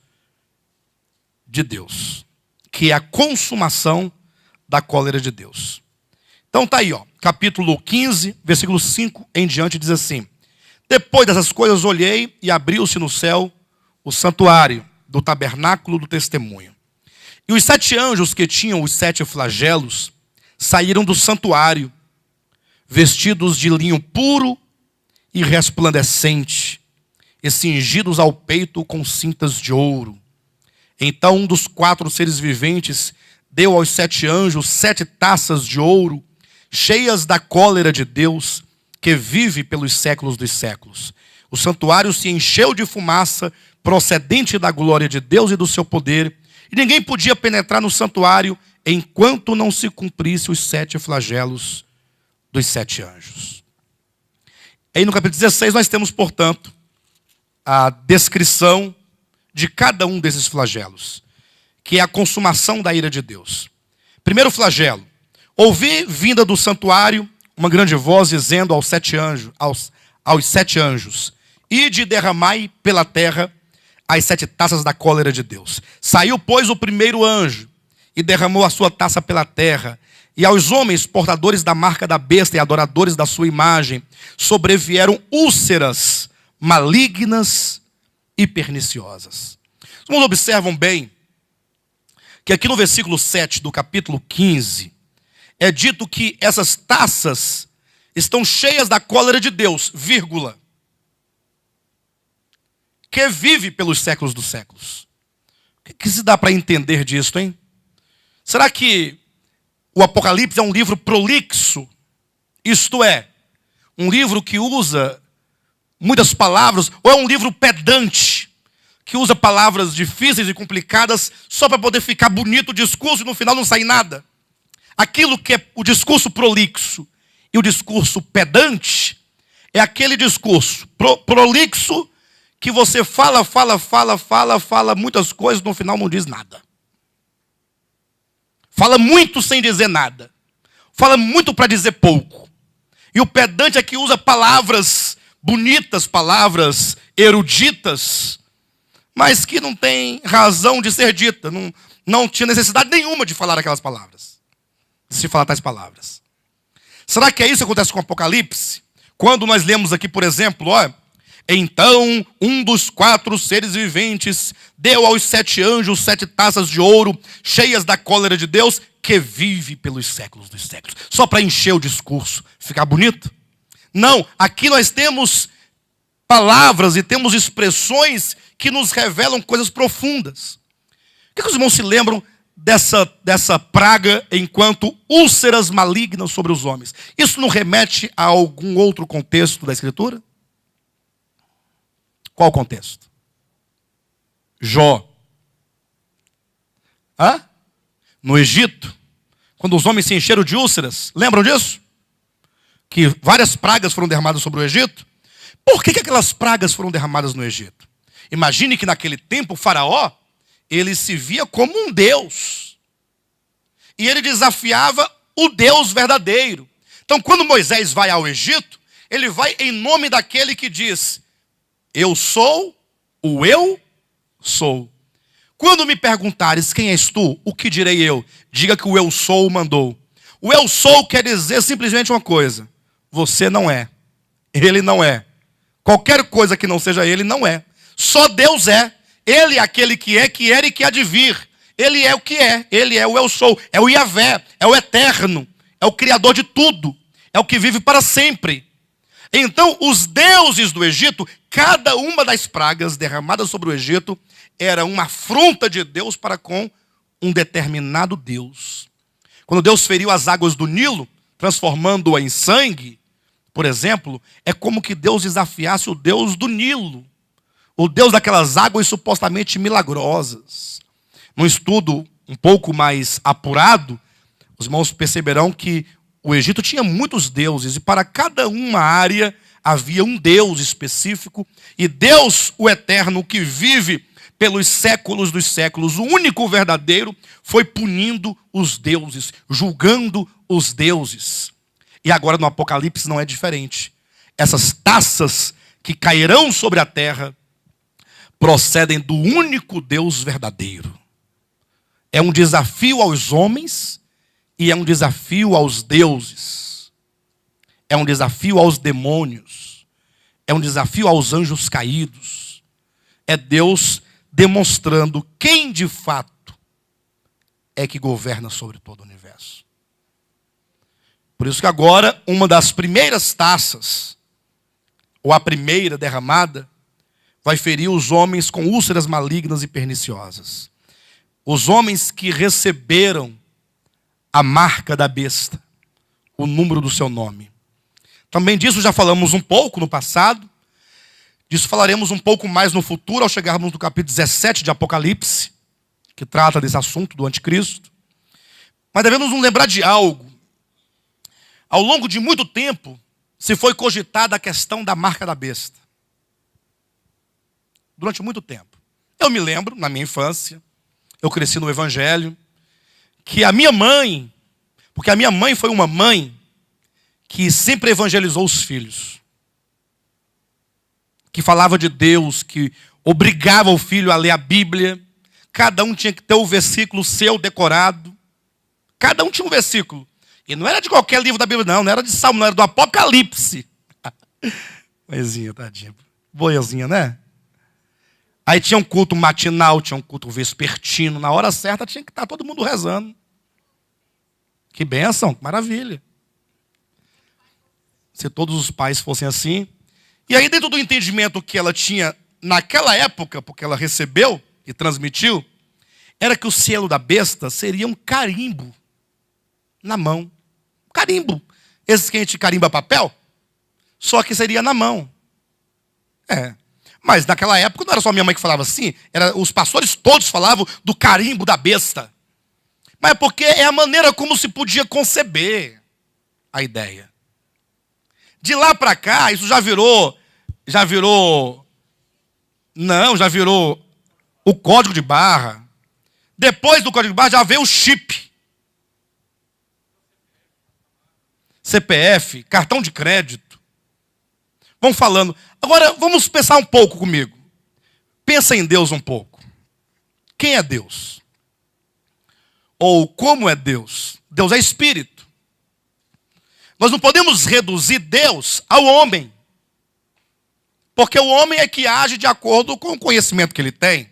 de Deus, que é a consumação da cólera de Deus. Então tá aí, ó, capítulo 15, versículo 5 em diante, diz assim: depois dessas coisas olhei e abriu-se no céu o santuário do tabernáculo do testemunho. E os 7 anjos que tinham os 7 flagelos saíram do santuário, vestidos de linho puro e resplandecente, e cingidos ao peito com cintas de ouro. Então um dos 4 seres viventes deu aos 7 anjos 7 taças de ouro, cheias da cólera de Deus, que vive pelos séculos dos séculos. O santuário se encheu de fumaça, procedente da glória de Deus e do seu poder, e ninguém podia penetrar no santuário, enquanto não se cumprisse os 7 flagelos dos 7 anjos. Aí no capítulo 16 nós temos, portanto, a descrição de cada um desses flagelos, que é a consumação da ira de Deus. Primeiro flagelo: ouvi vinda do santuário uma grande voz dizendo aos 7 anjos, aos 7 anjos: ide e derramai pela terra as 7 taças da cólera de Deus. Saiu, pois, o primeiro anjo e derramou a sua taça pela terra, e aos homens portadores da marca da besta e adoradores da sua imagem sobrevieram úlceras malignas e perniciosas. Os irmãos observam bem que aqui no versículo 7 do capítulo 15 é dito que essas taças estão cheias da cólera de Deus, vírgula, que vive pelos séculos dos séculos. O que se dá para entender disso, hein? Será que o Apocalipse é um livro prolixo? Isto é, um livro que usa muitas palavras, ou é um livro pedante, que usa palavras difíceis e complicadas só para poder ficar bonito o discurso e no final não sair nada? Aquilo que é o discurso prolixo e o discurso pedante é aquele discurso prolixo que você fala muitas coisas, no final não diz nada. Fala muito sem dizer nada. Fala muito para dizer pouco. E o pedante é que usa palavras bonitas, palavras eruditas, mas que não tem razão de ser dita. Não tinha necessidade nenhuma de falar aquelas palavras. De se falar tais palavras. Será que é isso que acontece com o Apocalipse? Quando nós lemos aqui, por exemplo, então um dos 4 seres viventes deu aos 7 anjos 7 taças de ouro, cheias da cólera de Deus, que vive pelos séculos dos séculos. Só para encher o discurso, ficar bonito? Não, aqui nós temos palavras e temos expressões que nos revelam coisas profundas. O que os irmãos se lembram dessa praga enquanto úlceras malignas sobre os homens? Isso não remete a algum outro contexto da Escritura? Qual o contexto? Jó. No Egito, quando os homens se encheram de úlceras, lembram disso? Que várias pragas foram derramadas sobre o Egito. Por que aquelas pragas foram derramadas no Egito? Imagine que naquele tempo o faraó, ele se via como um Deus. E ele desafiava o Deus verdadeiro. Então, quando Moisés vai ao Egito, ele vai em nome daquele que diz: eu sou o eu sou. Quando me perguntares quem és tu, o que direi eu? Diga que o eu sou mandou. O eu sou quer dizer simplesmente uma coisa: você não é. Ele não é. Qualquer coisa que não seja ele não é. Só Deus é. Ele é aquele que é, que era e que há de vir. Ele é o que é. Ele é o eu sou. É o Yahvé. É o eterno. É o criador de tudo. É o que vive para sempre. Então, os deuses do Egito, cada uma das pragas derramadas sobre o Egito, era uma afronta de Deus para com um determinado Deus. Quando Deus feriu as águas do Nilo, transformando-a em sangue, por exemplo, é como que Deus desafiasse o Deus do Nilo, o Deus daquelas águas supostamente milagrosas. Num estudo um pouco mais apurado, os irmãos perceberão que o Egito tinha muitos deuses, e para cada uma área havia um Deus específico, e Deus, o eterno, que vive pelos séculos dos séculos, o único verdadeiro, foi punindo os deuses, julgando os deuses. E agora no Apocalipse não é diferente. Essas taças que cairão sobre a terra procedem do único Deus verdadeiro. É um desafio aos homens e é um desafio aos deuses. É um desafio aos demônios. É um desafio aos anjos caídos. É Deus demonstrando quem de fato é que governa sobre todo o universo. Por isso que agora, uma das primeiras taças, ou a primeira derramada, vai ferir os homens com úlceras malignas e perniciosas. Os homens que receberam a marca da besta, o número do seu nome. Também disso já falamos um pouco no passado. Disso falaremos um pouco mais no futuro, ao chegarmos no capítulo 17 de Apocalipse, que trata desse assunto do anticristo. Mas devemos nos lembrar de algo. Ao longo de muito tempo, se foi cogitada a questão da marca da besta. Durante muito tempo. Eu me lembro, na minha infância, eu cresci no Evangelho, que a minha mãe, porque a minha mãe foi uma mãe que sempre evangelizou os filhos. Que falava de Deus, que obrigava o filho a ler a Bíblia. Cada um tinha que ter o versículo seu decorado. Cada um tinha um versículo. E não era de qualquer livro da Bíblia, não era de Salmo, não era do Apocalipse. Mãezinha, tadinha. Boiazinha, né? Aí tinha um culto matinal, tinha um culto vespertino. Na hora certa tinha que estar todo mundo rezando. Que bênção, que maravilha. Se todos os pais fossem assim. E aí, dentro do entendimento que ela tinha naquela época, porque ela recebeu e transmitiu, era que o selo da besta seria um carimbo na mão. Carimbo. Esses que a gente carimba papel, só que seria na mão. Mas naquela época não era só minha mãe que falava assim, os pastores todos falavam do carimbo da besta. Mas é porque é a maneira como se podia conceber a ideia. De lá para cá, isso já virou o código de barra. Depois do código de barra já veio o chip. CPF, cartão de crédito. Vamos falando. Agora, vamos pensar um pouco comigo. Pensa em Deus um pouco. Quem é Deus? Ou como é Deus? Deus é espírito. Nós não podemos reduzir Deus ao homem. Porque o homem é que age de acordo com o conhecimento que ele tem.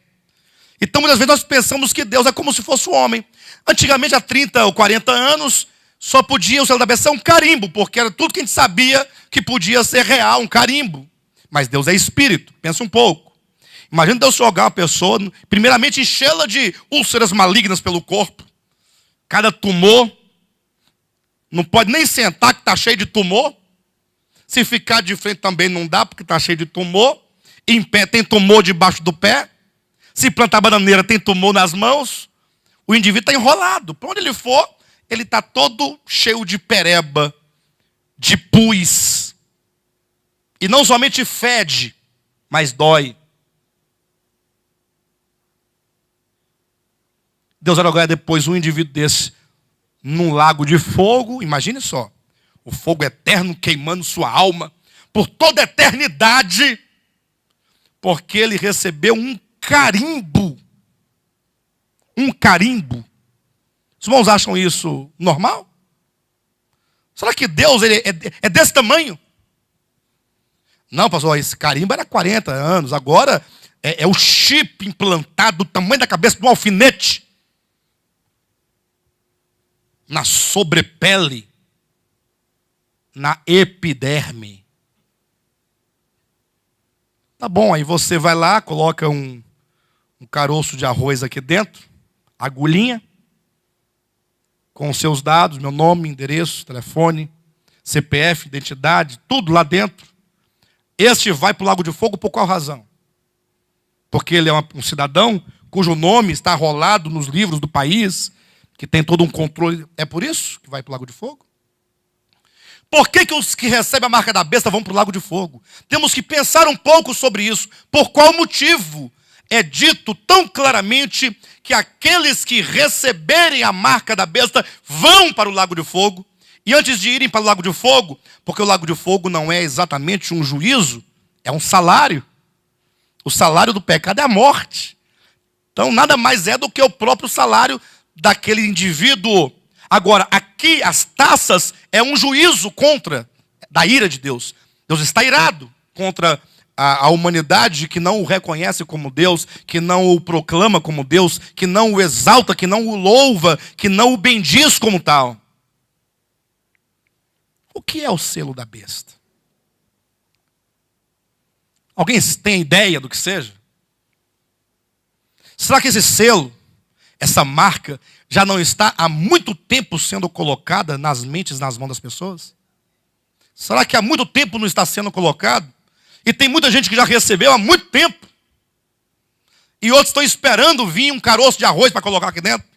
Então, muitas vezes nós pensamos que Deus é como se fosse o homem. Antigamente, há 30 ou 40 anos, só podia o selo da besta ser um carimbo, porque era tudo que a gente sabia que podia ser real, um carimbo. Mas Deus é espírito, pensa um pouco. Imagina Deus jogar uma pessoa, primeiramente enchê-la de úlceras malignas pelo corpo. Cada tumor, não pode nem sentar que está cheio de tumor. Se ficar de frente também não dá, porque está cheio de tumor. Em pé tem tumor debaixo do pé. Se plantar bananeira tem tumor nas mãos. O indivíduo está enrolado. Para onde ele for, ele está todo cheio de pereba, de pus. E não somente fede, mas dói. Deus vai jogar depois um indivíduo desse num lago de fogo. Imagine só. O fogo eterno queimando sua alma por toda a eternidade. Porque ele recebeu um carimbo. Um carimbo. Os irmãos acham isso normal? Será que Deus é desse tamanho? Não, pastor, esse carimbo era 40 anos. Agora é o chip implantado do tamanho da cabeça de um alfinete. Na sobrepele. Na epiderme. Tá bom, aí você vai lá, coloca um caroço de arroz aqui dentro, agulhinha, com os seus dados, meu nome, endereço, telefone, CPF, identidade, tudo lá dentro. Este vai para o Lago de Fogo por qual razão? Porque ele é um cidadão cujo nome está rolado nos livros do país, que tem todo um controle. É por isso que vai para o Lago de Fogo? Por que os que recebem a marca da besta vão para o Lago de Fogo? Temos que pensar um pouco sobre isso. Por qual motivo é dito tão claramente que aqueles que receberem a marca da besta vão para o Lago de Fogo? E antes de irem para o Lago de Fogo, porque o Lago de Fogo não é exatamente um juízo, é um salário. O salário do pecado é a morte. Então nada mais é do que o próprio salário daquele indivíduo. Agora, aqui as taças é um juízo da ira de Deus. Deus está irado contra a humanidade que não o reconhece como Deus, que não o proclama como Deus, que não o exalta, que não o louva, que não o bendiz como tal. O que é o selo da besta? Alguém tem ideia do que seja? Será que esse selo essa marca já não está há muito tempo sendo colocada nas mentes, nas mãos das pessoas? Será que há muito tempo não está sendo colocado? E tem muita gente que já recebeu há muito tempo. E outros estão esperando vir um caroço de arroz para colocar aqui dentro.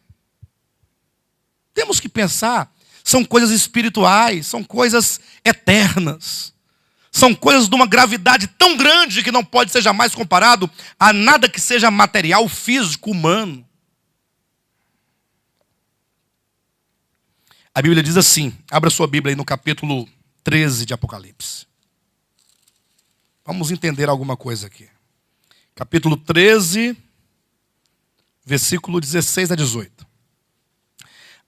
Temos que pensar, são coisas espirituais, são coisas eternas. São coisas de uma gravidade tão grande que não pode ser jamais comparado a nada que seja material, físico, humano. A Bíblia diz assim, abra sua Bíblia aí no capítulo 13 de Apocalipse. Vamos entender alguma coisa aqui. Capítulo 13, versículo 16 a 18.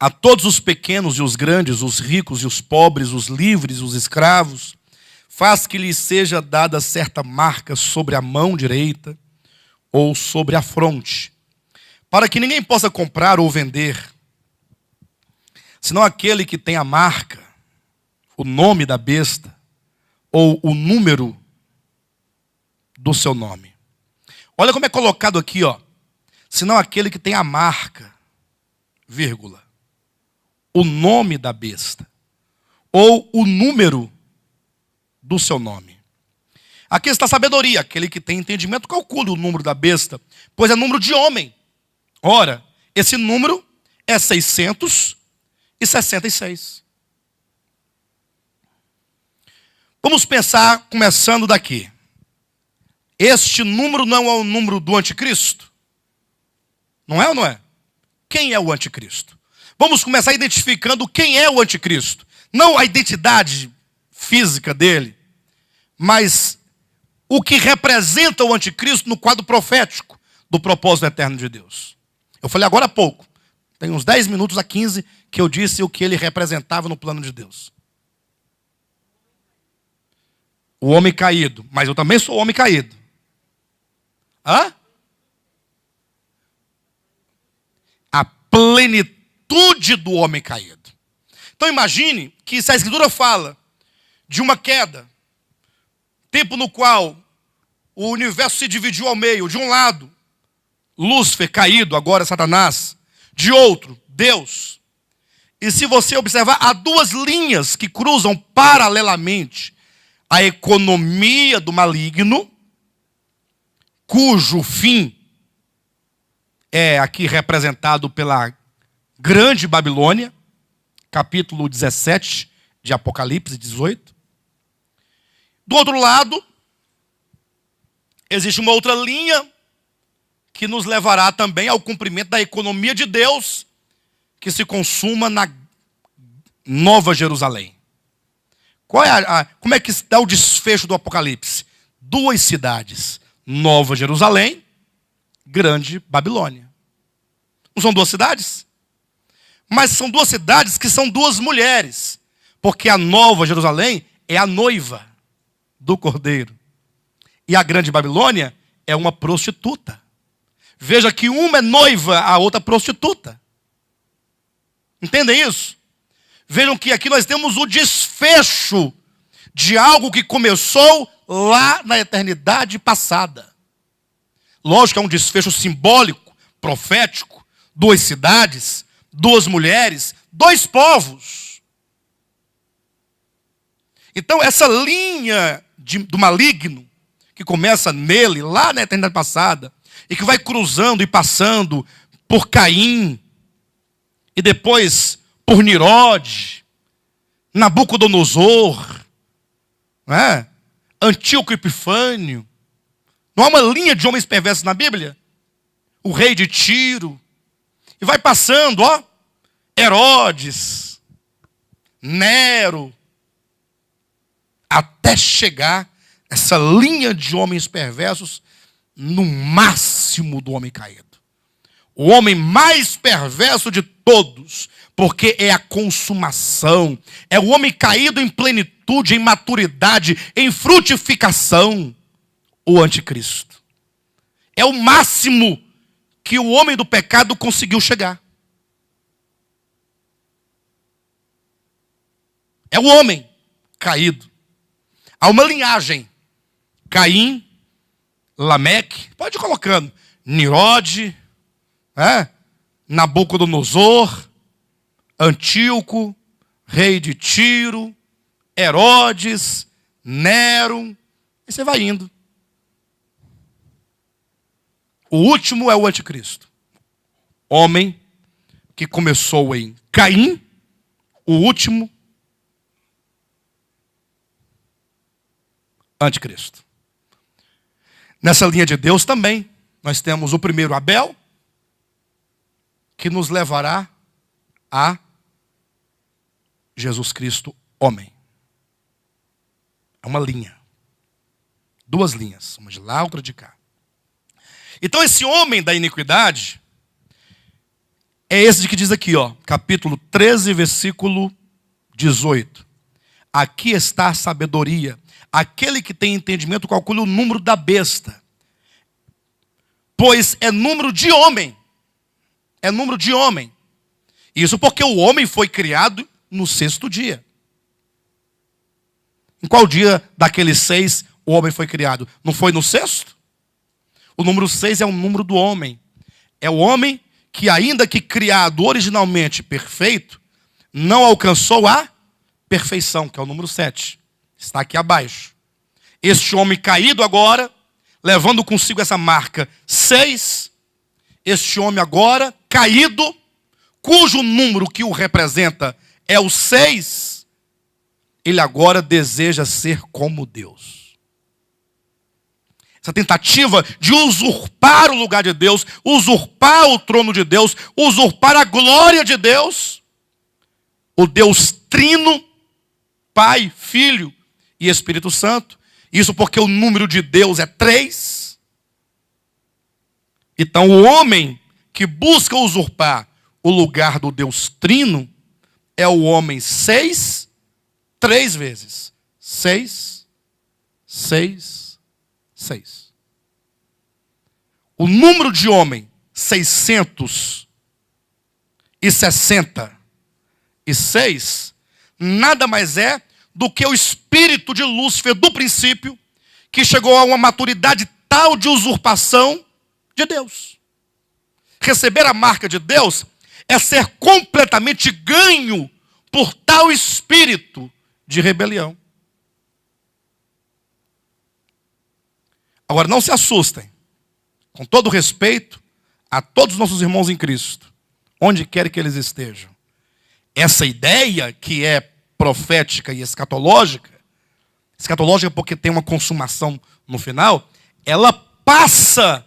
A todos os pequenos e os grandes, os ricos e os pobres, os livres e os escravos, faz que lhes seja dada certa marca sobre a mão direita ou sobre a fronte, para que ninguém possa comprar ou vender, senão aquele que tem a marca, o nome da besta, ou o número do seu nome. Olha como é colocado aqui, ó. Senão aquele que tem a marca, vírgula, o nome da besta, ou o número do seu nome. Aqui está a sabedoria. Aquele que tem entendimento calcula o número da besta, pois é número de homem. Ora, esse número é 666. Vamos pensar, começando daqui. Este número não é o número do anticristo? Não é ou não é? Quem é o anticristo? Vamos começar identificando quem é o anticristo. Não a identidade física dele, mas o que representa o anticristo no quadro profético do propósito eterno de Deus. Eu falei agora há pouco, tem uns 10 minutos a 15, que eu disse o que ele representava no plano de Deus. O homem caído, mas eu também sou homem caído. Hã? A plenitude do homem caído. Então imagine que se a Escritura fala de uma queda, tempo no qual o universo se dividiu ao meio, de um lado, Lúcifer caído, agora Satanás, de outro, Deus. E se você observar, há duas linhas que cruzam paralelamente a economia do maligno, cujo fim é aqui representado pela Grande Babilônia, capítulo 17 de Apocalipse 18. Do outro lado, existe uma outra linha que nos levará também ao cumprimento da economia de Deus, que se consuma na Nova Jerusalém. Como é que está o desfecho do Apocalipse? Duas cidades, Nova Jerusalém, Grande Babilônia. Não são duas cidades? Mas são duas cidades que são duas mulheres, porque a Nova Jerusalém é a noiva do Cordeiro. E a Grande Babilônia é uma prostituta. Veja que uma é noiva, a outra prostituta. Entendem isso? Vejam que aqui nós temos o desfecho de algo que começou lá na eternidade passada. Lógico que é um desfecho simbólico, profético, duas cidades, duas mulheres, dois povos. Então essa linha do maligno, que começa nele, lá na eternidade passada, e que vai cruzando e passando por Caim, e depois por Nirode, Nabucodonosor, né? Antíoco Epifânio. Não há uma linha de homens perversos na Bíblia? O rei de Tiro. E vai passando, ó, Herodes, Nero, até chegar essa linha de homens perversos no máximo do homem caído. O homem mais perverso de todos, porque é a consumação. É o homem caído em plenitude, em maturidade, em frutificação. O anticristo. É o máximo que o homem do pecado conseguiu chegar. É o homem caído. Há uma linhagem. Caim, Lameque, pode ir colocando. Nirode, Nabucodonosor, Antíoco, rei de Tiro, Herodes, Nero, e você vai indo. O último é o anticristo. Homem que começou em Caim, o último, anticristo. Nessa linha de Deus também, nós temos o primeiro Abel, que nos levará a Jesus Cristo, homem. É uma linha. Duas linhas, uma de lá, outra de cá. Então esse homem da iniquidade é esse de que diz aqui, ó, capítulo 13, versículo 18. Aqui está a sabedoria. Aquele que tem entendimento calcula o número da besta. Pois é número de homem. É número de homem. Isso porque o homem foi criado no sexto dia. Em qual dia daqueles 6 o homem foi criado? Não foi no sexto? O número 6 é o número do homem. É o homem que, ainda que criado originalmente perfeito, não alcançou a perfeição, que é o número 7. Está aqui abaixo. Este homem caído agora, levando consigo essa marca 6, este homem agora caído, cujo número que o representa é o 6, ele agora deseja ser como Deus. Essa tentativa de usurpar o lugar de Deus, usurpar o trono de Deus, usurpar a glória de Deus, o Deus trino, Pai, Filho e Espírito Santo. Isso porque o número de Deus é 3. Então o homem que busca usurpar o lugar do Deus trino é o homem 6, 3 vezes. 6, 6, 6. O número de homem 666 nada mais é do que o espírito de Lúcifer do princípio, que chegou a uma maturidade tal de usurpação de Deus. Receber a marca de Deus é ser completamente ganho por tal espírito de rebelião. Agora, não se assustem. Com todo respeito a todos os nossos irmãos em Cristo, onde quer que eles estejam. Essa ideia que é profética e escatológica porque tem uma consumação no final, ela passa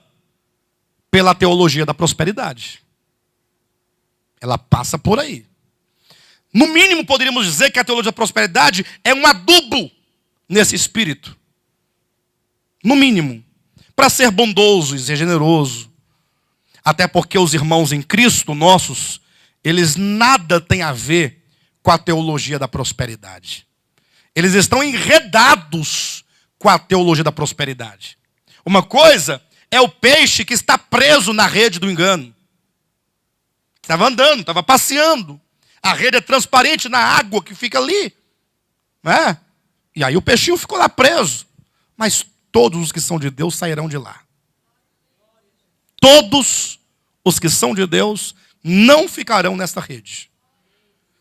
pela teologia da prosperidade. Ela passa por aí. No mínimo, poderíamos dizer que a teologia da prosperidade é um adubo nesse espírito. No mínimo. Para ser bondoso e ser generoso. Até porque os irmãos em Cristo nossos, eles nada têm a ver com a teologia da prosperidade. Eles estão enredados com a teologia da prosperidade. Uma coisa é o peixe que está preso na rede do engano. Estava andando, estava passeando. A rede é transparente na água que fica ali. Né? E aí o peixinho ficou lá preso. Mas todos os que são de Deus sairão de lá. Todos os que são de Deus não ficarão nesta rede.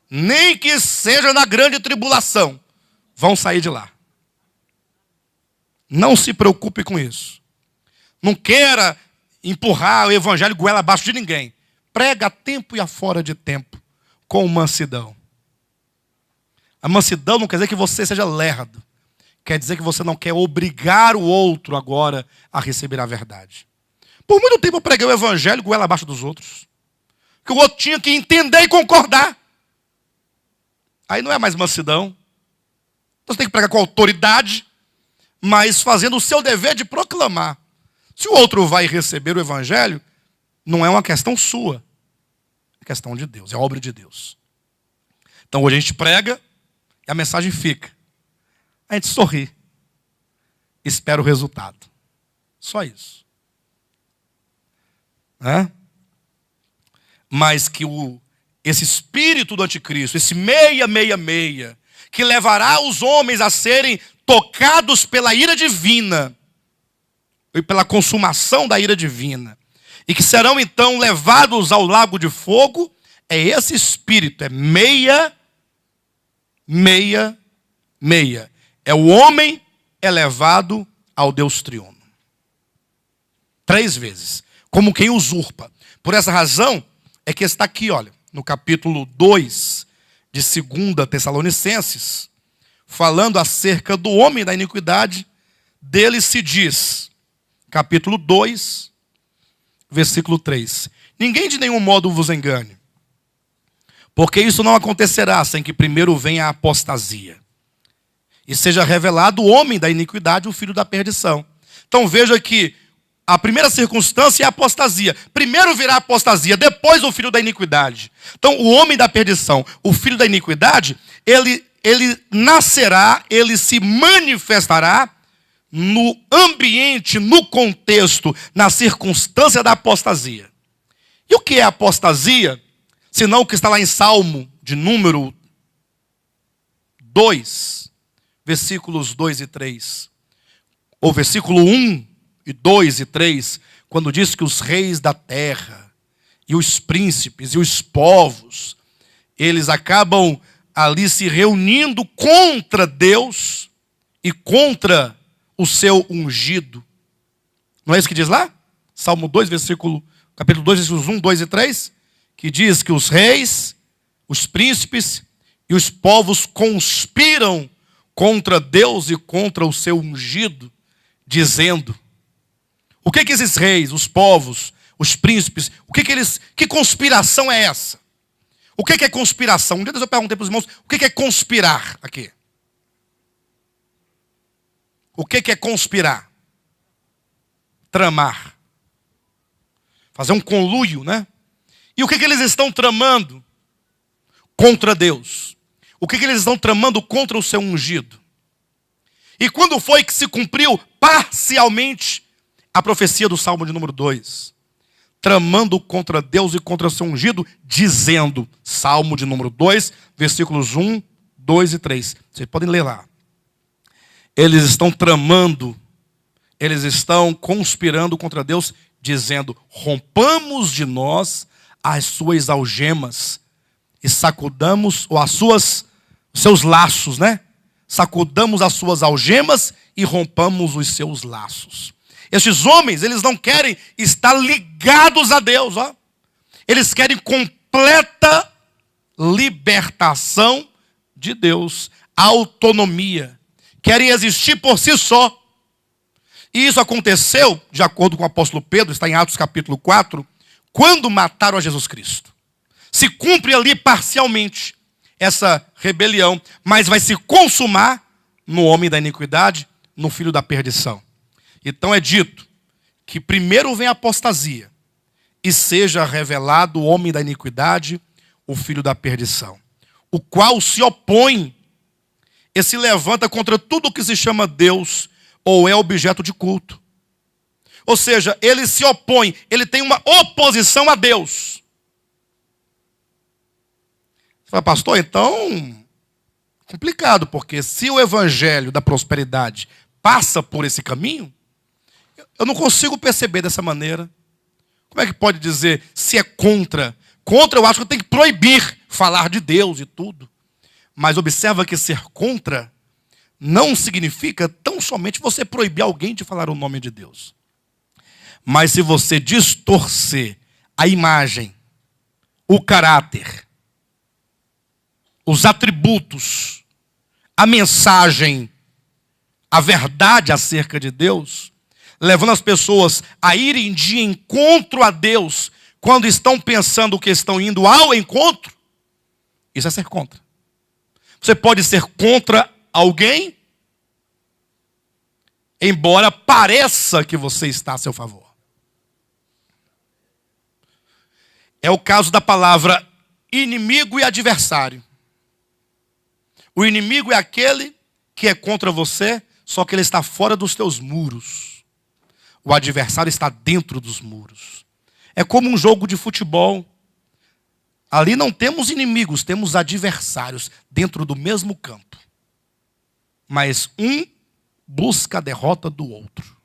Nem que seja na grande tribulação, vão sair de lá. Não se preocupe com isso. Não queira empurrar o evangelho goela abaixo de ninguém. Prega a tempo e a fora de tempo, com mansidão. A mansidão não quer dizer que você seja lerdo. Quer dizer que você não quer obrigar o outro agora a receber a verdade. Por muito tempo eu preguei o evangelho goela abaixo dos outros. Que o outro tinha que entender e concordar. Aí não é mais mansidão. Você tem que pregar com autoridade, mas fazendo o seu dever de proclamar. Se o outro vai receber o evangelho, não é uma questão sua. É questão de Deus, é obra de Deus. Então hoje a gente prega e a mensagem fica. A gente sorri. Espera o resultado. Só isso. Mas que esse espírito do anticristo, esse 666, que levará os homens a serem tocados pela ira divina, e pela consumação da ira divina, e que serão então levados ao lago de fogo, é esse espírito, é meia. É o homem elevado ao Deus triuno. 3 vezes, como quem usurpa. Por essa razão, é que está aqui, olha, no capítulo 2 de 2 Tessalonicenses, falando acerca do homem da iniquidade, dele se diz, capítulo 2, versículo 3. Ninguém de nenhum modo vos engane, porque isso não acontecerá sem que primeiro venha a apostasia, e seja revelado o homem da iniquidade, o filho da perdição. Então veja que a primeira circunstância é a apostasia. Primeiro virá a apostasia, depois o filho da iniquidade. Então o homem da perdição, o filho da iniquidade, ele nascerá, ele se manifestará no ambiente, no contexto, na circunstância da apostasia. E o que é apostasia? Senão o que está lá em Salmo de número 2, versículos 2 e 3. Ou versículo 1 e 2 e 3, quando diz que os reis da terra, e os príncipes, e os povos, eles acabam ali se reunindo contra Deus e contra o seu ungido. Não é isso que diz lá? Salmo 2, capítulo 2, versículos 1, 2 e 3, que diz que os reis, os príncipes e os povos conspiram contra Deus e contra o seu ungido, dizendo: o que esses reis, os povos, os príncipes, que conspiração é essa? O que é conspiração? Um dia eu perguntei para os irmãos, o que é conspirar aqui? O que é conspirar? Tramar. Fazer um conluio, né? E o que eles estão tramando contra Deus? O que eles estão tramando contra o seu ungido? E quando foi que se cumpriu parcialmente a profecia do Salmo de número 2? Tramando contra Deus e contra o seu ungido, dizendo, Salmo de número 2, versículos 1, 2 e 3. Vocês podem ler lá. Eles estão tramando, eles estão conspirando contra Deus, dizendo: rompamos de nós as suas algemas e sacudamos, ou os seus laços, né? Sacudamos as suas algemas e rompamos os seus laços. Estes homens, eles não querem estar ligados a Deus, ó. Eles querem completa libertação de Deus, autonomia. Querem existir por si só. E isso aconteceu, de acordo com o apóstolo Pedro, está em Atos capítulo 4, quando mataram a Jesus Cristo. Se cumpre ali parcialmente essa rebelião, mas vai se consumar no homem da iniquidade, no filho da perdição. Então é dito que primeiro vem a apostasia, e seja revelado o homem da iniquidade, o filho da perdição, o qual se opõe e se levanta contra tudo que se chama Deus ou é objeto de culto. Ou seja, ele se opõe, ele tem uma oposição a Deus. Você fala, pastor, então, complicado, porque se o evangelho da prosperidade passa por esse caminho, eu não consigo perceber dessa maneira. Como é que pode dizer se é contra? Contra, eu acho que tem que proibir falar de Deus e tudo. Mas observa que ser contra não significa tão somente você proibir alguém de falar o nome de Deus. Mas se você distorcer a imagem, o caráter, os atributos, a mensagem, a verdade acerca de Deus, levando as pessoas a irem de encontro a Deus, quando estão pensando que estão indo ao encontro, isso é ser contra. Você pode ser contra alguém, embora pareça que você está a seu favor. É o caso da palavra inimigo e adversário. O inimigo é aquele que é contra você, só que ele está fora dos teus muros. O adversário está dentro dos muros. É como um jogo de futebol. Ali não temos inimigos, temos adversários dentro do mesmo campo. Mas um busca a derrota do outro.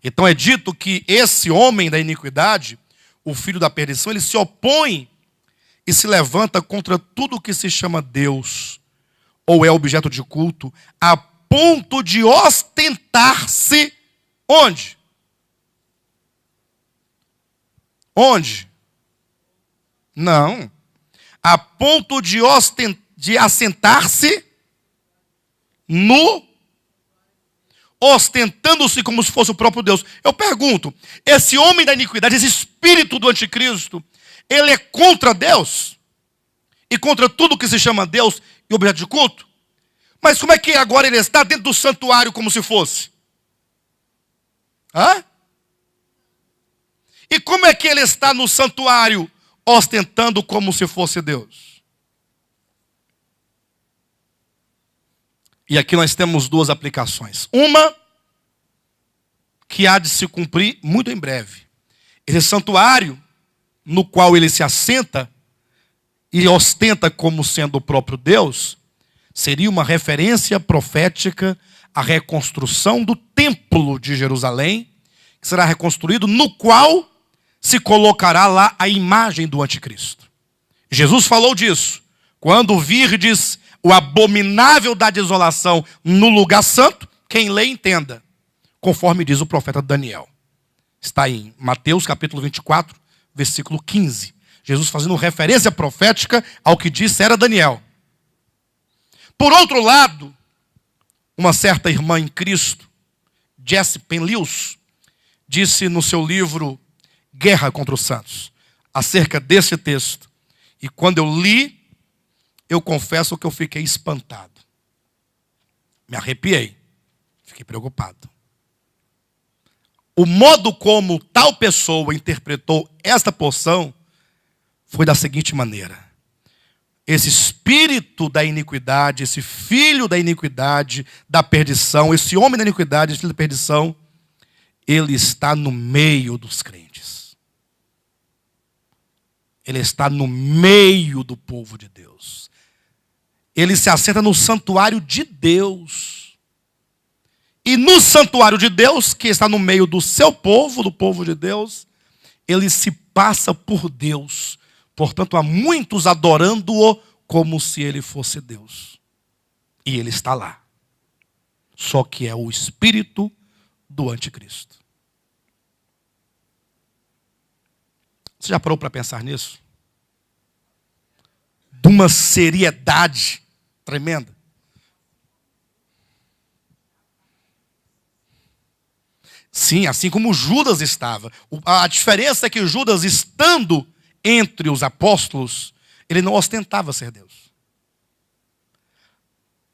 Então é dito que esse homem da iniquidade, o filho da perdição, ele se opõe e se levanta contra tudo que se chama Deus ou é objeto de culto, a ponto de ostentar-se onde? Onde? Não. A ponto de assentar-se no, ostentando-se como se fosse o próprio Deus. Eu pergunto, esse homem da iniquidade, esse espírito do anticristo, ele é contra Deus? E contra tudo que se chama Deus e objeto de culto? Mas como é que agora ele está dentro do santuário como se fosse? Hã? E como é que ele está no santuário ostentando como se fosse Deus? E aqui nós temos duas aplicações. Uma que há de se cumprir muito em breve. Esse santuário no qual ele se assenta e ostenta como sendo o próprio Deus, seria uma referência profética à reconstrução do templo de Jerusalém, que será reconstruído, no qual se colocará lá a imagem do anticristo. Jesus falou disso. Quando virdes o abominável da desolação no lugar santo, quem lê entenda, conforme diz o profeta Daniel. Está em Mateus capítulo 24, versículo 15. Jesus fazendo referência profética ao que disse era Daniel. Por outro lado, uma certa irmã em Cristo, Jessie Penlius, disse no seu livro Guerra contra os Santos, acerca desse texto. E quando eu li, eu confesso que eu fiquei espantado. Me arrepiei. Fiquei preocupado. O modo como tal pessoa interpretou esta porção foi da seguinte maneira: esse espírito da iniquidade, esse filho da iniquidade, da perdição, esse homem da iniquidade, esse filho da perdição, ele está no meio dos crentes. Ele está no meio do povo de Deus. Ele se assenta no santuário de Deus. E no santuário de Deus, que está no meio do seu povo, do povo de Deus, ele se passa por Deus. Portanto, há muitos adorando-o como se ele fosse Deus. E ele está lá. Só que é o espírito do anticristo. Você já parou para pensar nisso? De uma seriedade tremenda. Sim, assim como Judas estava. A diferença é que Judas, estando entre os apóstolos, ele não ostentava ser Deus.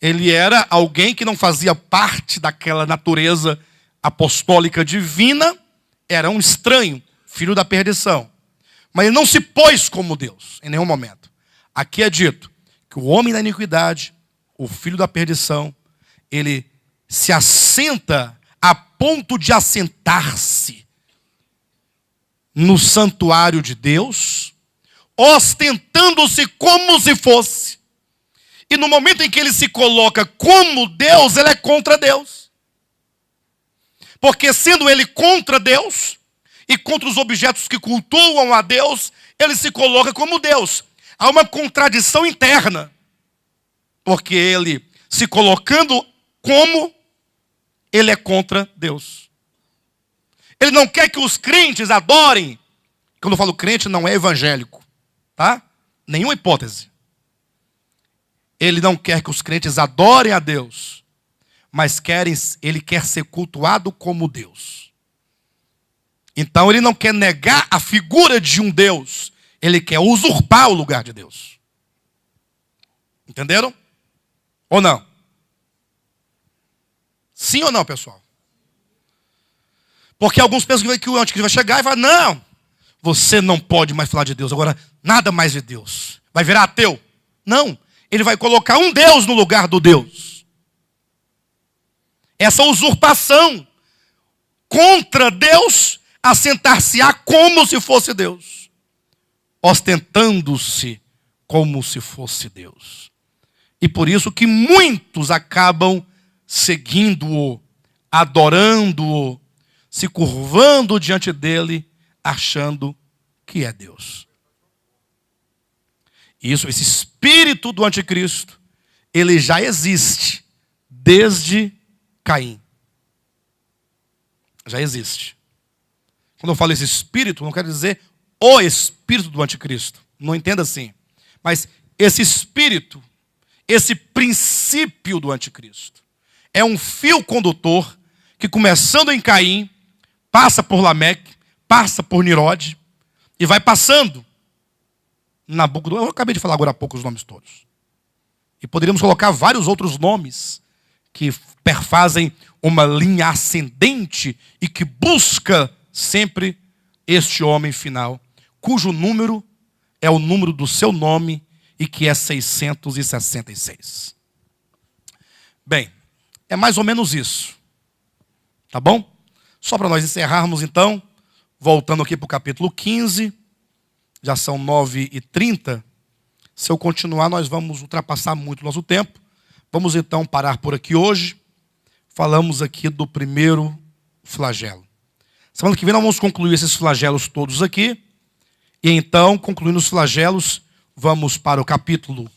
Ele era alguém que não fazia parte daquela natureza apostólica divina, era um estranho, filho da perdição. Mas ele não se pôs como Deus, em nenhum momento. Aqui é dito que o homem da iniquidade, o filho da perdição, ele se assenta a ponto de assentar-se no santuário de Deus, ostentando-se como se fosse. E no momento em que ele se coloca como Deus, ele é contra Deus. Porque sendo ele contra Deus e contra os objetos que cultuam a Deus, ele se coloca como Deus. Há uma contradição interna. Porque ele, se colocando como, ele é contra Deus. Ele não quer que os crentes adorem. Quando eu falo crente, não é evangélico. Tá? Nenhuma hipótese. Ele não quer que os crentes adorem a Deus, mas ele quer ser cultuado como Deus. Então ele não quer negar a figura de um Deus, ele quer usurpar o lugar de Deus. Entenderam? Ou não? Sim ou não, pessoal? Porque alguns pensam que o anticristo vai chegar e vai, não, você não pode mais falar de Deus, agora nada mais de Deus. Vai virar ateu? Não, ele vai colocar um Deus no lugar do Deus. Essa usurpação contra Deus, assentar-se-á como se fosse Deus, ostentando-se como se fosse Deus. E por isso que muitos acabam seguindo-o, adorando-o, se curvando diante dele, achando que é Deus. Isso, esse espírito do anticristo, ele já existe desde Caim. Já existe. Quando eu falo esse espírito, não quero dizer o espírito do anticristo. Não entenda assim. Mas esse espírito, esse princípio do anticristo, é um fio condutor que, começando em Caim, passa por Lameque, passa por Nirode e vai passando Nabucodonosor. Eu acabei de falar agora há pouco os nomes todos. E poderíamos colocar vários outros nomes que perfazem uma linha ascendente e que busca sempre este homem final, cujo número é o número do seu nome e que é 666. Bem, é mais ou menos isso. Tá bom? Só para nós encerrarmos então, voltando aqui para o capítulo 15, já são 9h30. Se eu continuar, nós vamos ultrapassar muito o nosso tempo. Vamos então parar por aqui hoje. Falamos aqui do primeiro flagelo. Semana que vem nós vamos concluir esses flagelos todos aqui. E então, concluindo os flagelos, vamos para o capítulo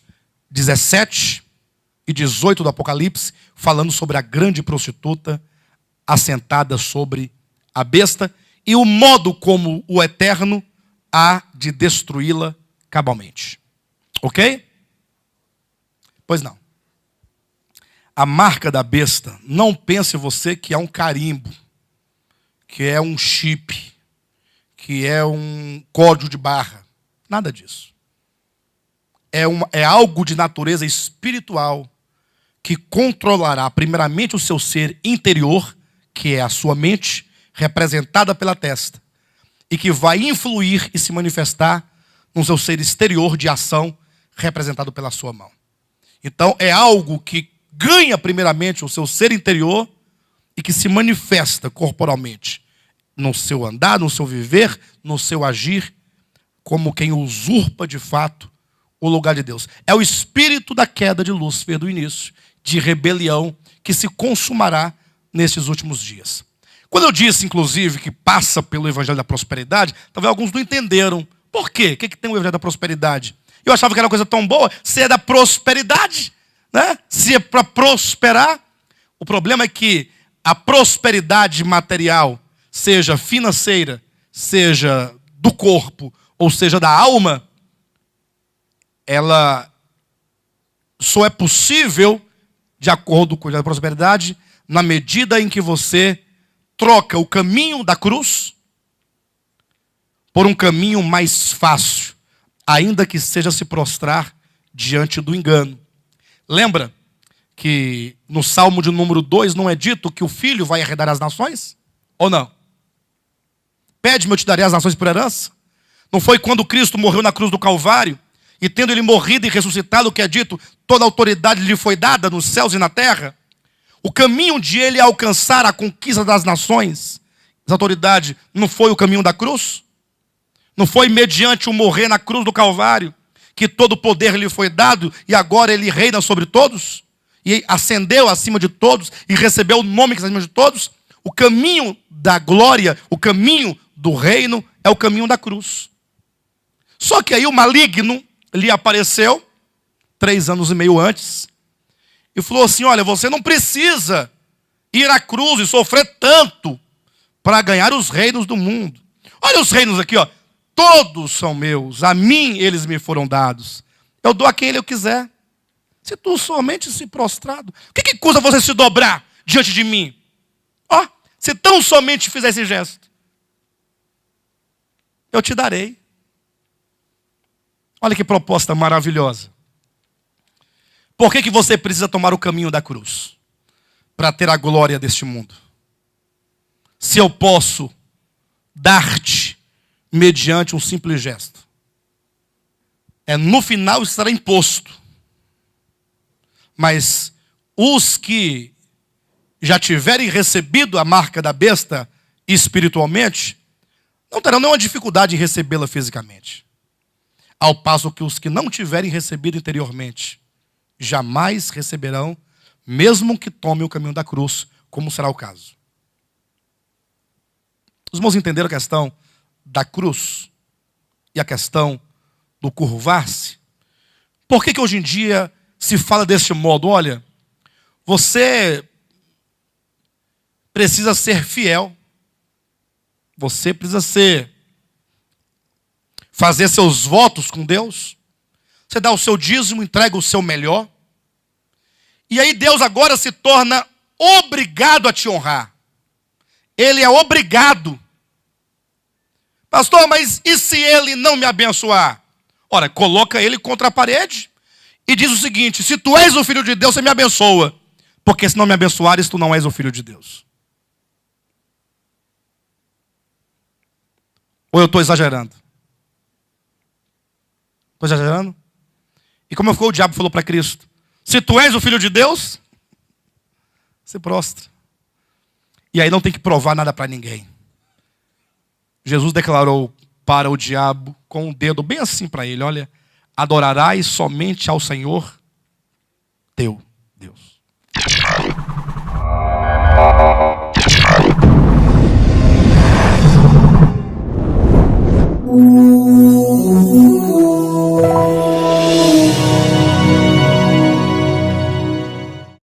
17 e 18 do Apocalipse, falando sobre a grande prostituta assentada sobre a besta e o modo como o Eterno há de destruí-la cabalmente. Ok? Pois não. A marca da besta, não pense você que é um carimbo, que é um chip, que é um código de barra. Nada disso. É algo de natureza espiritual que controlará primeiramente o seu ser interior, que é a sua mente, representada pela testa, e que vai influir e se manifestar no seu ser exterior de ação, representado pela sua mão. Então é algo que ganha primeiramente o seu ser interior e que se manifesta corporalmente no seu andar, no seu viver, no seu agir, como quem usurpa de fato o lugar de Deus. É o espírito da queda de Lúcifer do início, de rebelião, que se consumará nesses últimos dias. Quando eu disse, inclusive, que passa pelo evangelho da prosperidade, talvez alguns não entenderam. Por quê? O que tem o evangelho da prosperidade? Eu achava que era uma coisa tão boa. Se é da prosperidade, né? Se é para prosperar, o problema é que a prosperidade material, seja financeira, seja do corpo, ou seja da alma, ela só é possível, de acordo com a prosperidade, na medida em que você troca o caminho da cruz por um caminho mais fácil, ainda que seja se prostrar diante do engano. Lembra que no Salmo de número 2 não é dito que o filho vai herdar as nações? Ou não? Pede-me, eu te darei as nações por herança. Não foi quando Cristo morreu na cruz do Calvário, e tendo ele morrido e ressuscitado, que é dito, toda autoridade lhe foi dada nos céus e na terra? O caminho de ele alcançar a conquista das nações, essa autoridade, não foi o caminho da cruz? Não foi mediante o morrer na cruz do Calvário que todo o poder lhe foi dado e agora ele reina sobre todos? E ascendeu acima de todos e recebeu o nome que está acima de todos? O caminho da glória, o caminho do reino é o caminho da cruz. Só que aí o maligno lhe apareceu 3 anos e meio antes e falou assim: olha, você não precisa ir à cruz e sofrer tanto para ganhar os reinos do mundo. Olha os reinos aqui, ó. Todos são meus, a mim eles me foram dados. Eu dou a quem eu quiser. Se tu somente se prostrado, o que custa você se dobrar diante de mim? Ó, se tão somente fizer esse gesto, eu te darei. Olha que proposta maravilhosa. Por que você precisa tomar o caminho da cruz? Para ter a glória deste mundo. Se eu posso dar-te mediante um simples gesto. No final estará imposto. Mas os que já tiverem recebido a marca da besta espiritualmente, não terão nenhuma dificuldade em recebê-la fisicamente. Ao passo que os que não tiverem recebido interiormente, jamais receberão, mesmo que tomem o caminho da cruz, como será o caso. Os irmãos entenderam a questão da cruz e a questão do curvar-se? Por que hoje em dia se fala deste modo? Olha, você precisa ser fiel. Você precisa fazer seus votos com Deus. Você dá o seu dízimo, entrega o seu melhor. E aí Deus agora se torna obrigado a te honrar. Ele é obrigado. Pastor, mas e se ele não me abençoar? Ora, coloca ele contra a parede e diz o seguinte: se tu és o filho de Deus, você me abençoa. Porque se não me abençoares, tu não és o filho de Deus. Ou eu estou exagerando? Estou exagerando? E como o diabo falou para Cristo: se tu és o filho de Deus, se prostra. E aí não tem que provar nada para ninguém. Jesus declarou para o diabo, com um dedo bem assim para ele: olha, adorarás somente ao Senhor teu Deus.